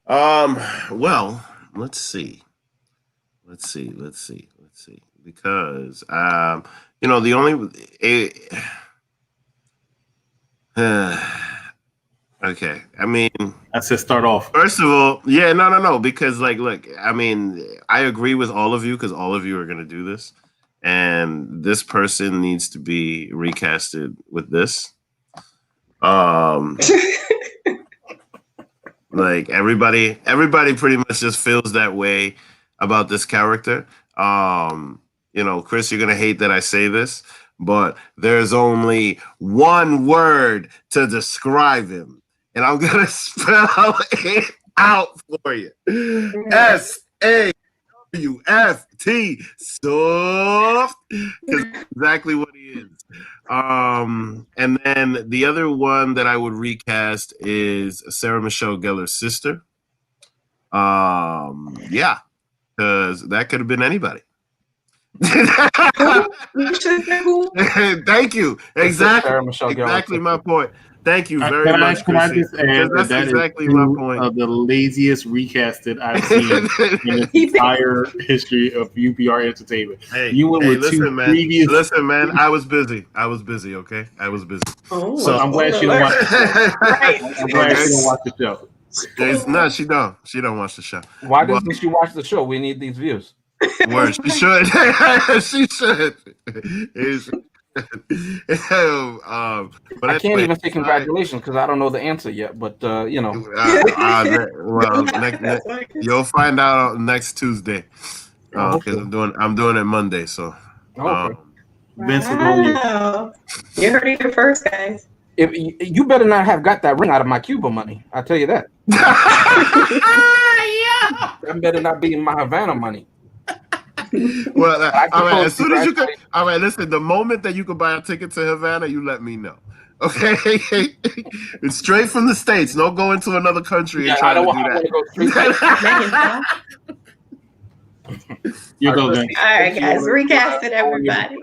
Well, let's see. Because you know, the only okay. I mean, I said start off. First of all, yeah, no, because like, look, I mean, I agree with all of you because all of you are gonna do this, and this person needs to be recasted with this. Like everybody pretty much just feels that way about this character. You know, Chris, you're gonna hate that I say this, but there's only one word to describe him, and I'm gonna spell it out for you. SAWFT, soft, because exactly what he is. And then the other one that I would recast is Sarah Michelle Gellar's sister. Yeah, because that could have been anybody. Thank you. Exactly my point. Thank you very much, Can I Chrissy. just add That's that exactly is my point. of the laziest recasted I've seen in the entire history of UPR Entertainment. You went with listen, two man. previous. Listen, man. I was busy. Okay, I was busy. Oh, so I'm glad she don't watch the show. Right. I'm glad she don't watch the show. No, she don't. She don't watch the show. Why doesn't she watch the show? We need these views. Word. She should. She should. But I can't even say congratulations because I don't know the answer yet. But you know, you'll find out next Tuesday because I'm doing it Monday. So, wow. You heard it here first, guys. If you better not have got that ring out of my Cuba money, I'll tell you that. That better not be in my Havana money. Well, all right. As soon as you can, all right. Listen, the moment that you can buy a ticket to Havana, you let me know. Okay, it's straight from the States. No going to another country and trying to do that. You go, man. All right, guys, recast it, everybody.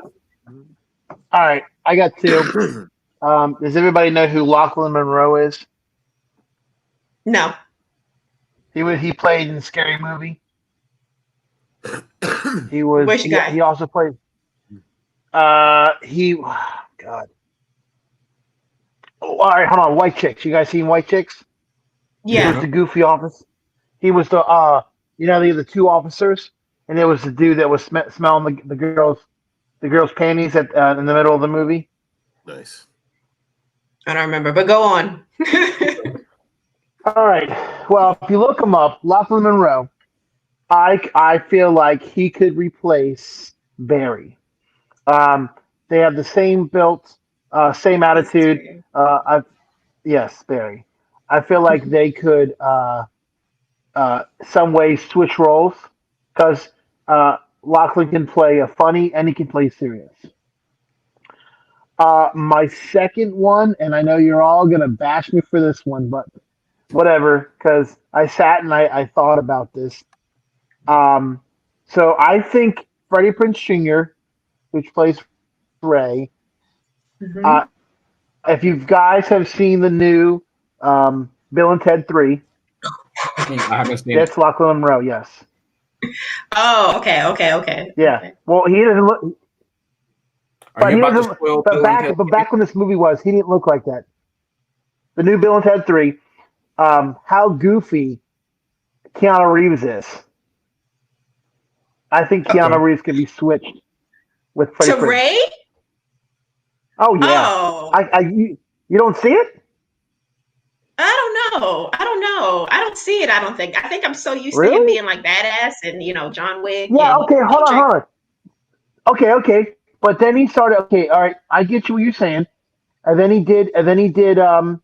All right, I got two. Does everybody know who Lachlan Monroe is? No. He played in Scary Movie. He was. Which guy? He also played. God. Oh, all right, hold on. White Chicks. You guys seen White Chicks? Yeah. He was the goofy officer. He was the they were the two officers, and it was the dude that was smelling the girls' panties at in the middle of the movie. Nice. I don't remember, but go on. All right. Well, if you look him up, Lachlan Monroe, I feel like he could replace Barry. They have the same built, same attitude. Yes, Barry. I feel like they could, some way switch roles because Lachlan can play a funny and he can play serious. My second one, and I know you're all gonna bash me for this one, but whatever, because I sat and I thought about this. So I think Freddie Prinze Jr., which plays Ray. Mm-hmm. If you guys have seen the new Bill and Ted 3, I haven't seen that's Lachlan Monroe. Yes. Oh, okay. Yeah. Okay. Well, he doesn't look. But back when this movie was, he didn't look like that. The new Bill and Ted 3, how goofy Keanu Reeves is. I think Keanu Reeves can be switched with Freddie Prinze. Ray? Oh yeah. Oh. You don't see it? I don't know. I don't see it. I don't think. I think I'm so used to him being like badass and John Wick. Yeah. Okay. Hold on. Okay. But then he started. Okay. All right. I get you what you're saying. And then he did. The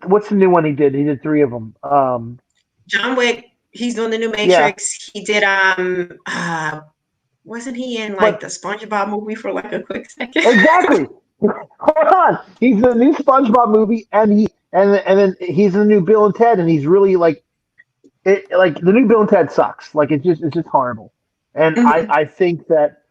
what's the new one he did? He did 3 of them. John Wick. He's doing the new Matrix. Yeah. He did. Wasn't he in the SpongeBob movie for like a quick second? Exactly. Hold on. He's in the new SpongeBob movie, and then he's in the new Bill and Ted, and he's really like the new Bill and Ted sucks. Like it's just horrible. And I think that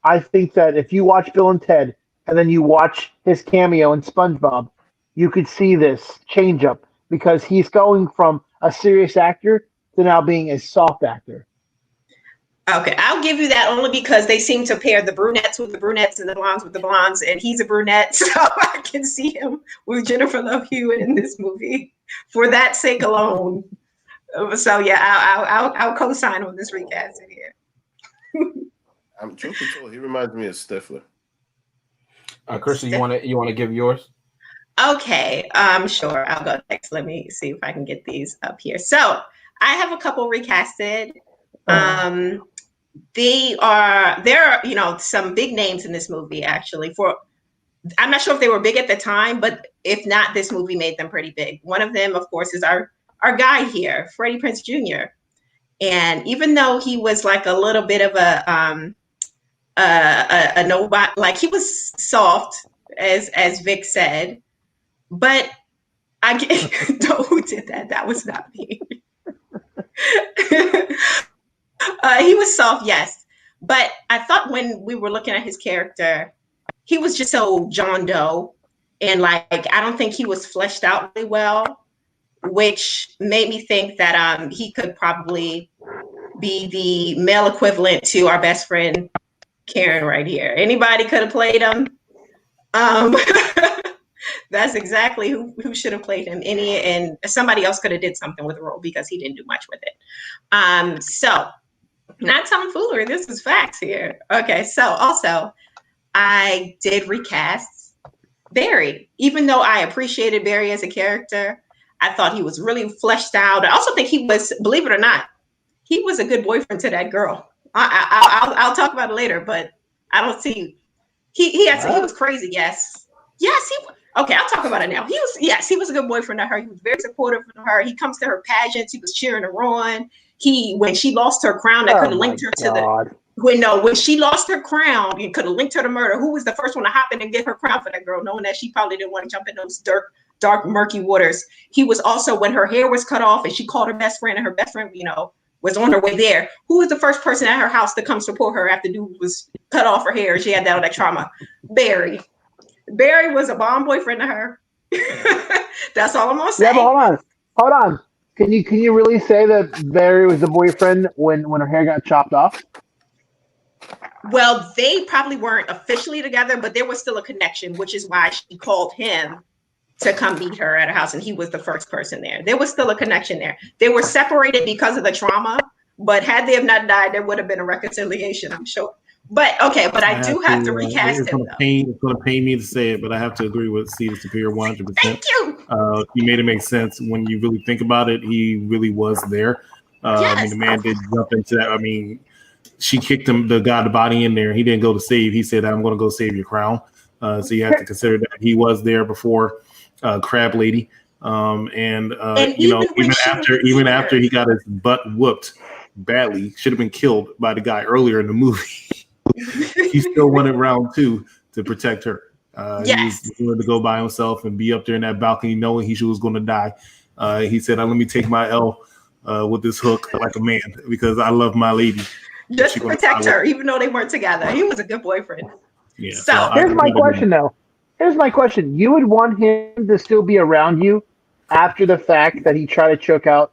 if you watch Bill and Ted and then you watch his cameo in SpongeBob, you could see this change up because he's going from a serious actor to now being a soft actor. Okay, I'll give you that only because they seem to pair the brunettes with the brunettes and the blondes with the blondes, and he's a brunette, so I can see him with Jennifer Love Hewitt in this movie for that sake alone. So yeah, I'll co-sign on this recast here. I'm truth be told, he reminds me of Stifler. Chrissy, you want to give yours? Okay, sure. I'll go next. Let me see if I can get these up here. So I have a couple recasted. there are, you know, some big names in this movie actually. I'm not sure if they were big at the time, but if not, this movie made them pretty big. One of them, of course, is our guy here, Freddie Prinze Jr. And even though he was like a little bit of a nobody, like he was soft, as Vic said, but I get who did that? That was not me. He was soft, yes, but I thought when we were looking at his character, he was just so John Doe, and like I don't think he was fleshed out really well, which made me think that he could probably be the male equivalent to our best friend Karen right here. Anybody could have played him. That's exactly who should have played him. And somebody else could have did something with the role because he didn't do much with it. So not tomfoolery, this is facts here. Okay, so also I did recast Barry. Even though I appreciated Barry as a character, I thought he was really fleshed out. I also think he was, believe it or not, he was a good boyfriend to that girl. I'll talk about it later, but I don't see he was crazy. Yes. Okay, I'll talk about it now. He was a good boyfriend to her. He was very supportive of her. He comes to her pageants. He was cheering her on. When she lost her crown, that could have linked her to when she lost her crown, it could have linked her to murder. Who was the first one to hop in and get her crown for that girl, knowing that she probably didn't want to jump in those dark, murky waters. He was also when her hair was cut off and she called her best friend, and her best friend, was on her way there. Who was the first person at her house to come support her after dude was cut off her hair and she had that trauma? Barry. Barry was a bomb boyfriend to her. That's all I'm gonna say. Yeah, but hold on. Can you really say that Barry was the boyfriend when her hair got chopped off? Well, they probably weren't officially together, but there was still a connection, which is why she called him to come meet her at her house, and he was the first person there. There was still a connection there. They were separated because of the trauma, but had they have not died, there would have been a reconciliation, I'm sure. But okay, but I do have to recast him. It's going to pain me to say it, but I have to agree with Cedar Superior 100%. Thank you. He made it make sense when you really think about it. He really was there. Yes. I mean, the man did jump into that. I mean, she kicked him, the body in there. He didn't go to save. He said, "I'm going to go save your crown." So you have to consider that he was there before Crab Lady, and even after he got his butt whooped badly, should have been killed by the guy earlier in the movie. He still wanted round 2 to protect her. Yes. He was willing to go by himself and be up there in that balcony knowing he was going to die. He said, "Let me take my L with this hook like a man because I love my lady." Just to protect her, even though they weren't together. He was a good boyfriend. Yeah. So here's my question, though. Here's my question. You would want him to still be around you after the fact that he tried to choke out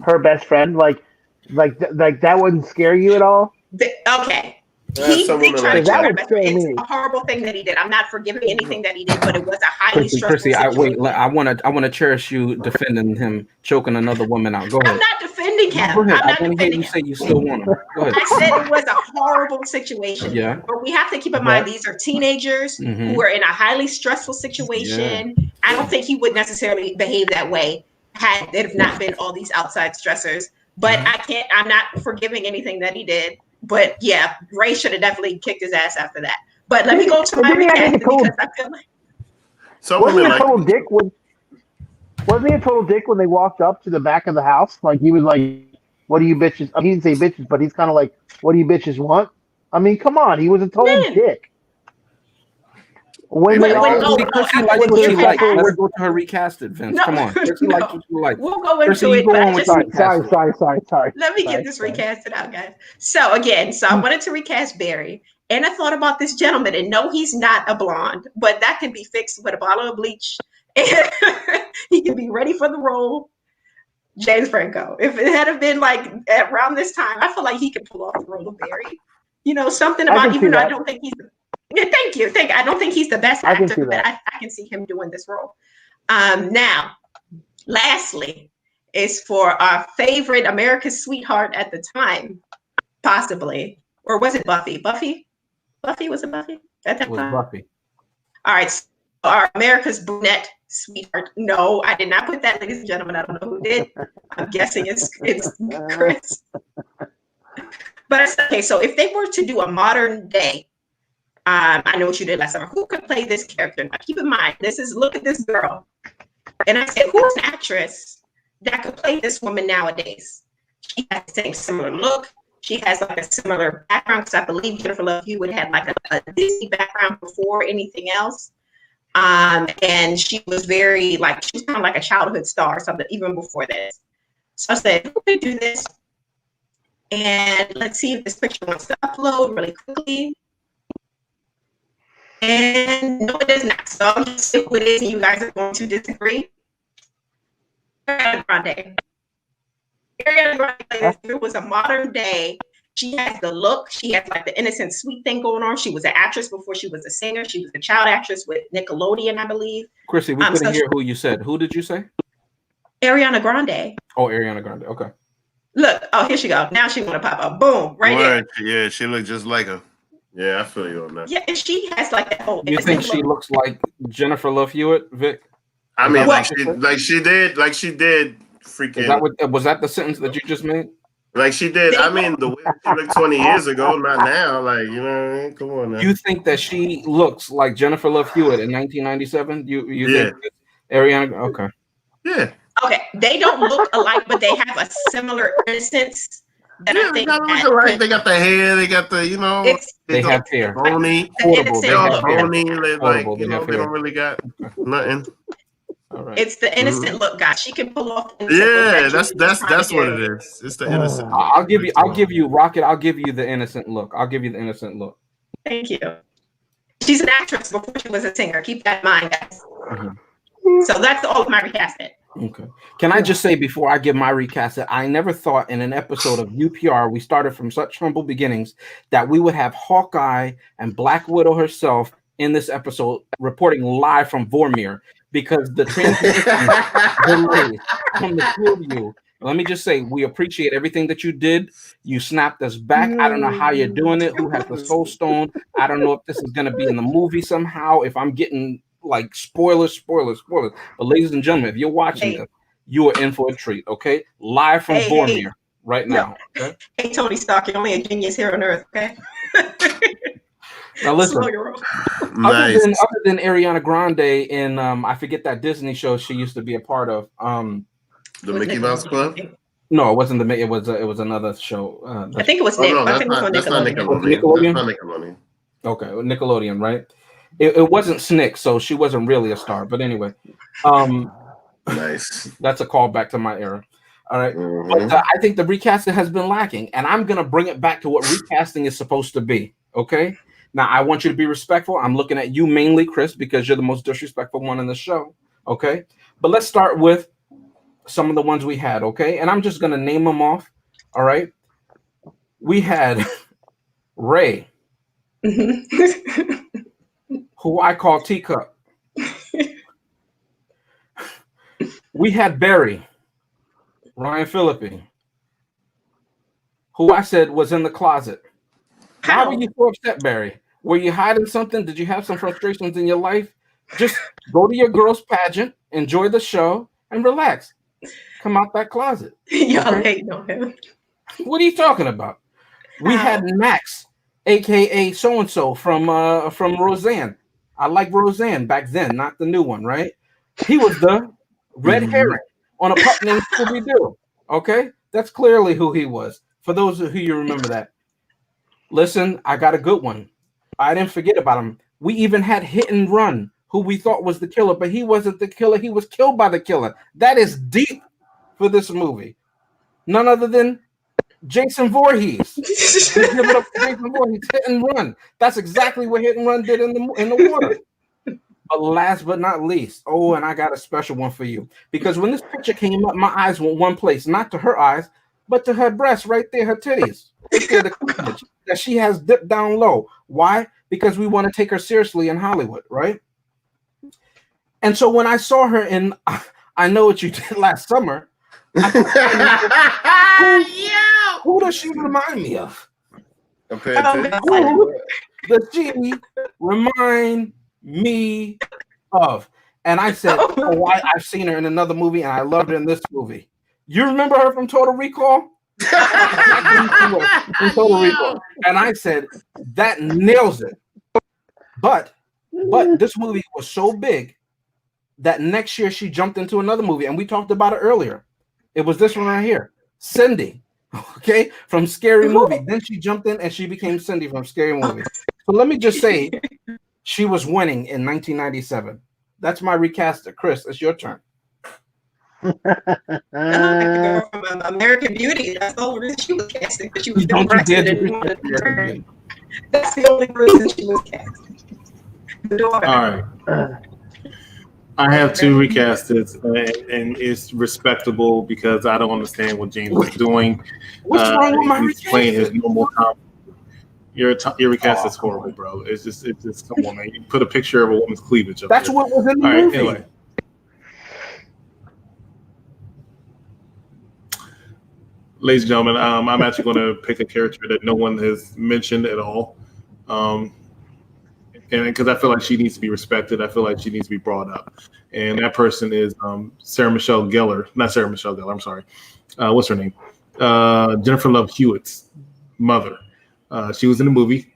her best friend? Like that wouldn't scare you at all? Okay. He did try to that choke would her. scare It's me. a horrible thing that he did. I'm not forgiving anything that he did, but it was a highly stressful Chrissy, situation. I want to cherish you defending him choking another woman out. Go ahead. I'm not defending him. Go ahead. I'm not I want to hear defending you him. say you still want him. Go ahead. I said it was a horrible situation. Yeah. But we have to keep in mind these are teenagers who are in a highly stressful situation. Yeah. I don't think he would necessarily behave that way had it not been all these outside stressors. But I'm not forgiving anything that he did. But yeah, Ray should have definitely kicked his ass after that. But let me go to my recast because I feel like wasn't he a total dick when they walked up to the back of the house? Like he was like, "What do you bitches?" He didn't say bitches, but he's kind of like, "What do you bitches want?" I mean, come on, he was a total dick. When because he likes what you like. Let's go to her recasted, Vince. Come on. Chrissy likes what you like. We'll go into it. But sorry. Let me get this recasted out, guys. So again, I wanted to recast Barry. And I thought about this gentleman, and no, he's not a blonde, but that can be fixed with a bottle of bleach. And he can be ready for the role. James Franco. If it had been like around this time, I feel like he could pull off the role of Barry. Something about, even though I don't think he's thank you. I don't think he's the best actor, but I can see him doing this role. Now, lastly, is for our favorite America's sweetheart at the time, possibly, or was it Buffy? Was it Buffy at that time? Buffy. All right, so our America's brunette sweetheart. No, I did not put that, ladies and gentlemen. I don't know who did. I'm guessing it's Chris. But okay, so if they were to do a modern day, I Know What You Did Last Summer, who could play this character? Now, keep in mind, look at this girl. And I said, who's an actress that could play this woman nowadays? She has the same similar look. She has like a similar background, because I believe Jennifer Love Hewitt had like a Disney background before anything else. And she was very like, she was kind of like a childhood star or something, even before this. So I said, who could do this? And let's see if this picture wants to upload really quickly. And no, it does not. So I'll just say who it is, and you guys are going to disagree. Ariana Grande. Ariana Grande, if it was a modern day, she has the look. She has like the innocent, sweet thing going on. She was an actress before she was a singer. She was a child actress with Nickelodeon, I believe. Chrissy, we couldn't hear who you said. Who did you say? Ariana Grande. Oh, Ariana Grande. Okay. Look, oh, here she go. Now she want to pop up. Boom, right there. Yeah, she looked just like her. Yeah, I feel you on that. Yeah, and she has like that whole. You think she looks like Jennifer Love Hewitt, Vic? I mean, like she did freaking. Is that was that the sentence that you just made? Like she did. I mean, the way she looked 20 years ago, not now. Like, you know what I mean? Come on now. You think that she looks like Jennifer Love Hewitt in 1997? You think Ariana? Okay. Yeah. Okay, they don't look alike, but they have a similar innocence. That I think they got alike. They got the hair. They got the, you know. They have hair. Bony. Portable. They have bony. Like, you know, they don't really got nothing. All right. It's the innocent look, guys. She can pull off. Yeah, that's what it is. It's the innocent. I'll give you Rocket. I'll give you the innocent look. I'll give you the innocent look. Thank you. She's an actress before she was a singer. Keep that in mind, guys. So that's all of my recasting. Okay. Can I just say before I give my recast that I never thought in an episode of UPR, we started from such humble beginnings, that we would have Hawkeye and Black Widow herself in this episode reporting live from Vormir, because the transition delays from the two of you. Let me just say, we appreciate everything that you did. You snapped us back. I don't know how you're doing it. Who has the Soul Stone? I don't know if this is going to be in the movie somehow. If I'm getting like spoilers. But ladies and gentlemen, if you're watching this, you are in for a treat. Okay, live from Vormir right now. Okay? Hey, Tony Stark, you're only a genius here on Earth. Okay. Now listen. Nice. Other than Ariana Grande in I forget that Disney show she used to be a part of. The Mickey Mouse Club. No, it wasn't it was another show. I think it was Nick. I think it was on Nickelodeon. That's not Nickelodeon. Okay, Nickelodeon, right? It wasn't Snick, so she wasn't really a star. But anyway, nice. That's a callback to my era. All right, but I think the recasting has been lacking, and I'm gonna bring it back to what recasting is supposed to be. Okay, now I want you to be respectful. I'm looking at you mainly, Chris, because you're the most disrespectful one in the show. Okay, but let's start with some of the ones we had. Okay, and I'm just gonna name them off. All right, we had Ray. Who I call Teacup. We had Barry, Ryan Phillippe, who I said was in the closet. Why were you so upset, Barry? Were you hiding something? Did you have some frustrations in your life? Just go to your girls' pageant, enjoy the show, and relax. Come out that closet. Y'all hating on him. What are you talking about? We had Max, aka so-and-so from Roseanne. I like Roseanne back then, not the new one, right? He was the red herring on a pup named Scooby-Doo. Okay? That's clearly who he was. For those of you remember that. Listen, I got a good one. I didn't forget about him. We even had Hit and Run, who we thought was the killer, but he wasn't the killer. He was killed by the killer. That is deep for this movie. None other than Jason Voorhees. Give it up to Jason Voorhees. Hit and Run. That's exactly what Hit and Run did in the water. But last but not least, and I got a special one for you, because when this picture came up, my eyes went one place, not to her eyes, but to her breasts right there, her titties, right there, the cleavage that she has dipped down low. Why? Because we want to take her seriously in Hollywood, right? And so when I saw her in I Know What You Did Last Summer, who does she remind me of? Okay. Who does she remind me of? And I said, I've seen her in another movie, and I loved her in this movie. You remember her from Total Recall? in Puerto Rico, and I said that nails it. But this movie was so big that next year she jumped into another movie, and we talked about it earlier. It was this one right here, Cindy. Okay, from Scary Movie. Then she jumped in and she became Cindy from Scary Movie. So let me just say, she was winning in 1997. That's my recaster. Chris, it's your turn. American Beauty. That's the only reason she was casting, because she was Don't you dare Brexit. do That's the only reason she was casting. All right. I have two recasters, and it's respectable because I don't understand what James is doing. What's wrong with my He's playing his normal comedy. Your recast is horrible, bro. It's just come on, man. You put a picture of a woman's cleavage up That's there. what was in the All right, movie. anyway. Ladies and gentlemen, I'm actually going to pick a character that no one has mentioned at all. And because I feel like she needs to be respected, I feel like she needs to be brought up. And that person is Sarah Michelle Gellar. Not Sarah Michelle Gellar, I'm sorry. What's her name? Jennifer Love Hewitt's mother. She was in the movie,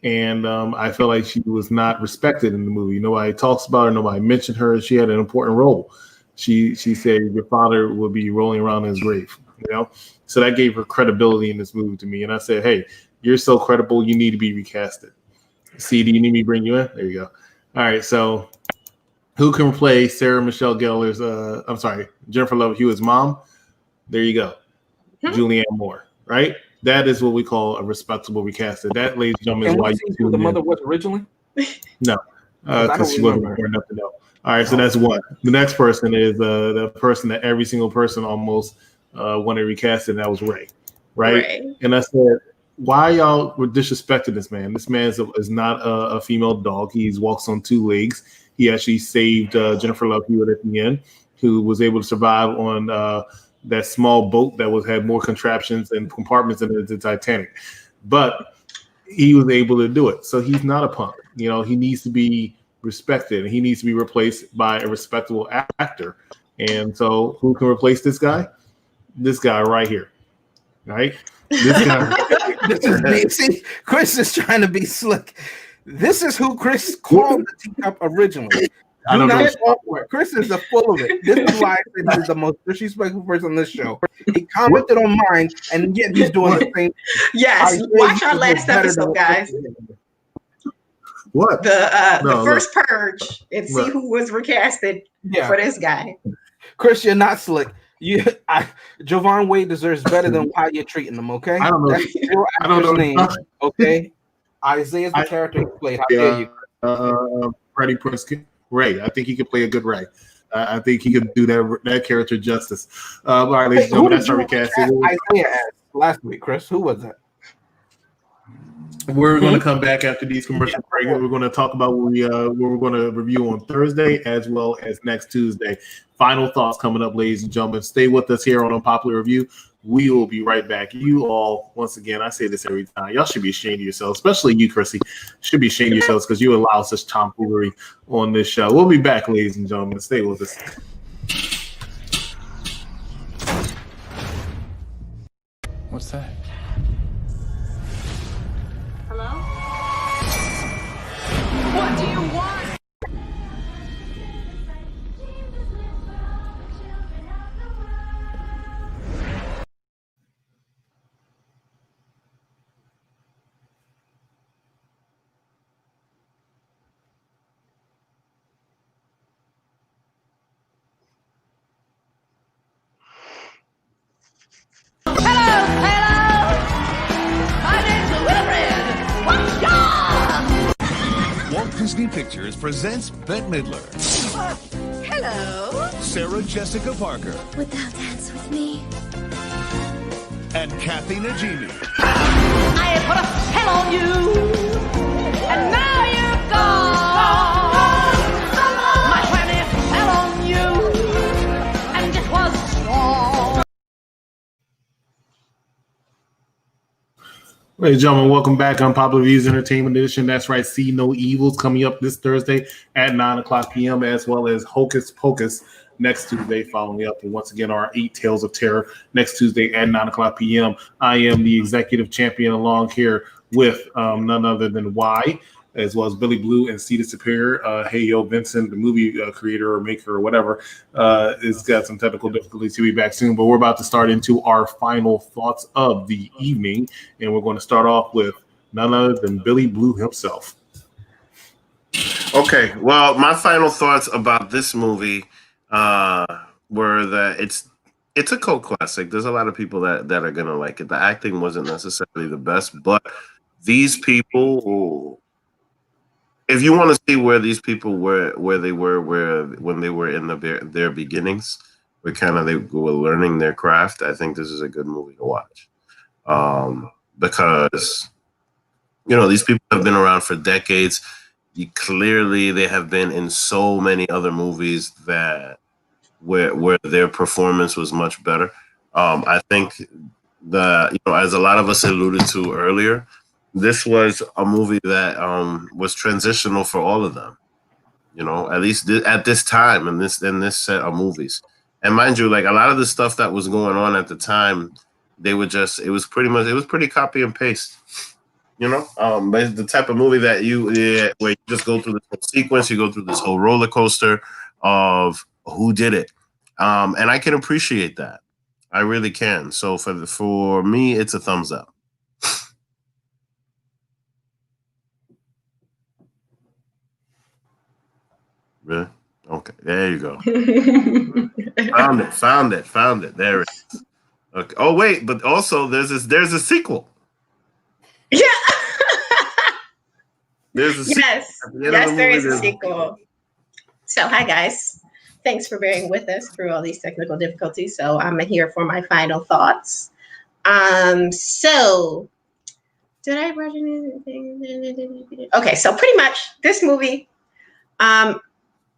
and I feel like she was not respected in the movie. Nobody talks about her. Nobody mentioned her. She had an important role. She said your father will be rolling around in his grave. So that gave her credibility in this movie to me. And I said, hey, you're so credible, you need to be recasted. See, do you need me to bring you in? There you go. All right, so who can play Sarah Michelle Gellar's, Jennifer Love Hewitt's mom? There you go. Julianne Moore, right? That is what we call a respectable recasting. That, ladies and gentlemen, is why you the mother was originally? No, because she wasn't born enough to know. All right, so that's one. The next person is the person that every single person almost wanted recasted, and that was Ray, right? And I said, why y'all were disrespecting this man? This man is not a female dog. He walks on two legs. He actually saved Jennifer Love Hewitt at the end, who was able to survive on that small boat that had more contraptions and compartments than the Titanic. But he was able to do it. So he's not a punk. He needs to be respected, and he needs to be replaced by a respectable actor. And so who can replace this guy? This guy right here. Right? This guy. This is me. See, Chris is trying to be slick. This is who Chris called the teacup originally. I don't know. Chris is full of it. This is why I said he's the most disrespectful person on this show. He commented on mine, and yet he's doing the same. Yes, watch our last episode, guys. What? The first purge, and see who was recasted for this guy. Chris, you're not slick. Jovan Wade deserves better than how you're treating him. Okay, I don't know. That's your actor's name. Okay, Isaiah's the character he played. How dare you? Freddie Prinze Ray. I think he could play a good Ray. I think he could do that character justice. All right, ladies and gentlemen, that's our recasting. Isaiah asked last week, Chris. Who was that? We're going to come back after these commercial breaks. We're going to talk about what we're going to review on Thursday as well as next Tuesday. Final thoughts coming up, ladies and gentlemen. Stay with us here on Unpopular Review. We will be right back. You all, once again, I say this every time, y'all should be ashamed of yourselves, especially you, Chrissy. Should be ashamed of yourselves because you allow such tomfoolery on this show. We'll be back, ladies and gentlemen. Stay with us. What's that? Hello? What do you want? Disney Pictures presents Bette Midler. Hello. Sarah Jessica Parker. Would thou dance with me? And Kathy Najimy. I put a spell on you, and now you're gone. My honey fell on you, and it was strong. Ladies and gentlemen, welcome back on Popular Views Entertainment Edition. That's right, See No Evils coming up this Thursday at 9 o'clock p.m. as well as Hocus Pocus next Tuesday, following up. And once again, our 8 Tales of Terror next Tuesday at 9:00 p.m. I am the executive champion along here with none other than Y, as well as Billy Blue and Cedar Superior. Hey, yo, Vincent, the movie creator or maker or whatever, has got some technical difficulties. He'll be back soon, but we're about to start into our final thoughts of the evening, and we're going to start off with none other than Billy Blue himself. Okay, well, my final thoughts about this movie were that it's a cult classic. There's a lot of people that are gonna like it. The acting wasn't necessarily the best, but these people, if you want to see where these people were, when they were in their beginnings, where kind of they were learning their craft, I think this is a good movie to watch, because these people have been around for decades. Clearly, they have been in so many other movies that where their performance was much better. I think as a lot of us alluded to earlier, this was a movie that was transitional for all of them. At least at this time in this set of movies. And mind you, like a lot of the stuff that was going on at the time, it was pretty copy and paste. But the type of movie that where you just go through this whole sequence, you go through this whole roller coaster of who did it, and I can appreciate that. I really can. So for me, it's a thumbs up. Really? Okay, there you go. Found it. There it is. Okay. Oh wait, but also there's a sequel. Yeah. There's a yes, there is a sequel. So, hi guys. Thanks for bearing with us through all these technical difficulties. So, I'm here for my final thoughts. So, did I brush anything? Okay, so pretty much this movie.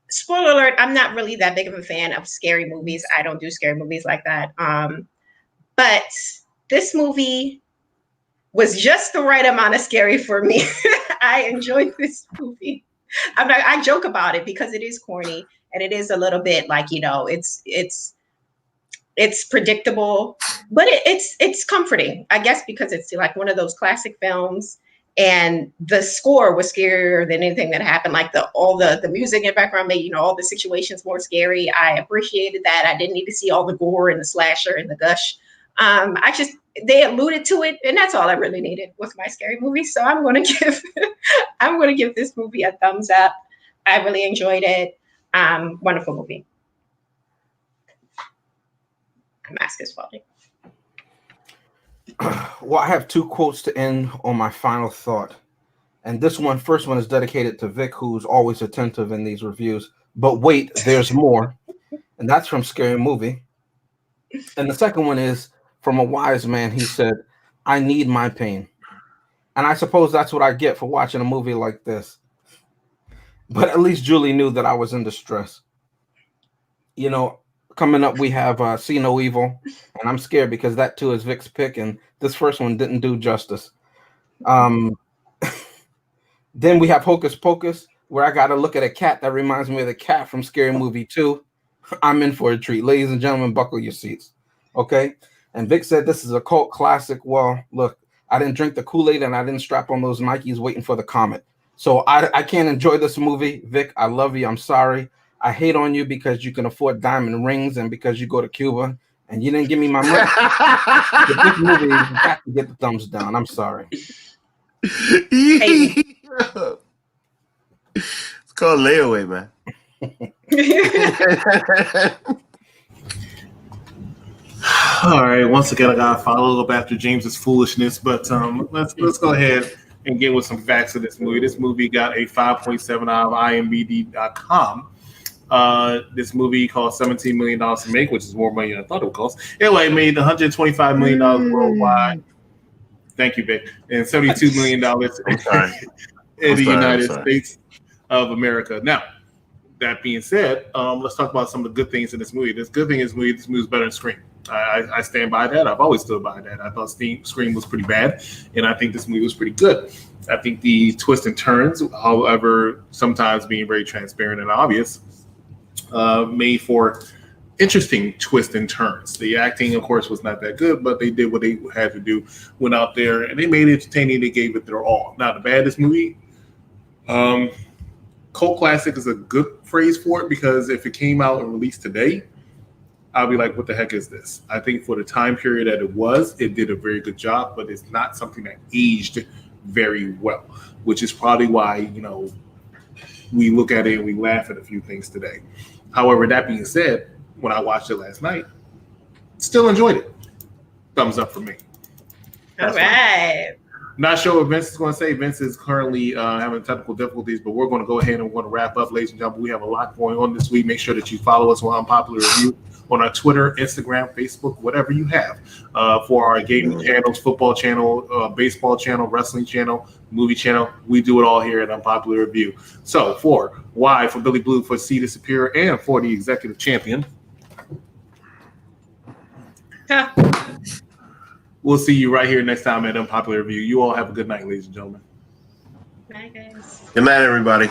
Spoiler alert: I'm not really that big of a fan of scary movies. I don't do scary movies like that. But this movie was just the right amount of scary for me. I enjoyed this movie. I joke about it because it is corny and it is a little bit like, it's predictable, but it's comforting, I guess, because it's like one of those classic films, and the score was scarier than anything that happened. Like all the music in the background made, all the situations more scary. I appreciated that. I didn't need to see all the gore and the slasher and the gush. They alluded to it, and that's all I really needed with my scary movie. So I'm going to give this movie a thumbs up. I really enjoyed it. Wonderful movie. My mask is falling. Well, I have 2 quotes to end on my final thought. And first one is dedicated to Vic, who's always attentive in these reviews. But wait, there's more. And that's from Scary Movie. And the second one is from a wise man. He said, I need my pain. And I suppose that's what I get for watching a movie like this. But at least Julie knew that I was in distress. Coming up, we have See No Evil. And I'm scared because that too is Vic's pick. And this first one didn't do justice. Then we have Hocus Pocus, where I got to look at a cat that reminds me of the cat from Scary Movie 2. I'm in for a treat. Ladies and gentlemen, buckle your seats. Okay? And Vic said this is a cult classic. Well, look, I didn't drink the Kool-Aid and I didn't strap on those Nikes waiting for the comet. So I can't enjoy this movie. Vic, I love you. I'm sorry. I hate on you because you can afford diamond rings and because you go to Cuba and you didn't give me my money. But this movie, you got to get the thumbs down. I'm sorry. It's called layaway, man. All right. Once again, I gotta follow up after James's foolishness, but let's go ahead and get with some facts of this movie. This movie got a 5.7 out of IMDb.com. This movie cost $17 million to make, which is more money than I thought it would cost. Anyway, it made $125 million worldwide. Thank you, Vic. And $72 million in the United States of America. Now, that being said, let's talk about some of the good things in this movie. This good thing is this movie is better than Scream. I stand by that. I've always stood by that. I thought Scream was pretty bad, and I think this movie was pretty good. I think the twists and turns, however, sometimes being very transparent and obvious, made for interesting twists and turns. The acting, of course, was not that good, but they did what they had to do. Went out there and they made it entertaining. They gave it their all. Now, the baddest movie, cult classic is a good phrase for it, because if it came out and released today, I'll be like, what the heck is this? I think for the time period that it did a very good job, but it's not something that aged very well, which is probably why, you know, we look at it and we laugh at a few things today. However, that being said, when I watched it last night, still enjoyed it. Thumbs up for me. All right. Not sure what Vince is going to say. Vince is currently having technical difficulties, but we're going to go ahead and we're going to wrap up, ladies and gentlemen. We have a lot going on this week. Make sure that you follow us on Unpopular Review on our Twitter, Instagram, Facebook, whatever you have, for our gaming channels, football channel, baseball channel, wrestling channel, movie channel. We do it all here at Unpopular Review. So for Y, for Billy Blue, for C, the Superior, and for the Executive Champion, we'll see you right here next time at Unpopular Review. You all have a good night, ladies and gentlemen. Bye, guys. Good night, everybody.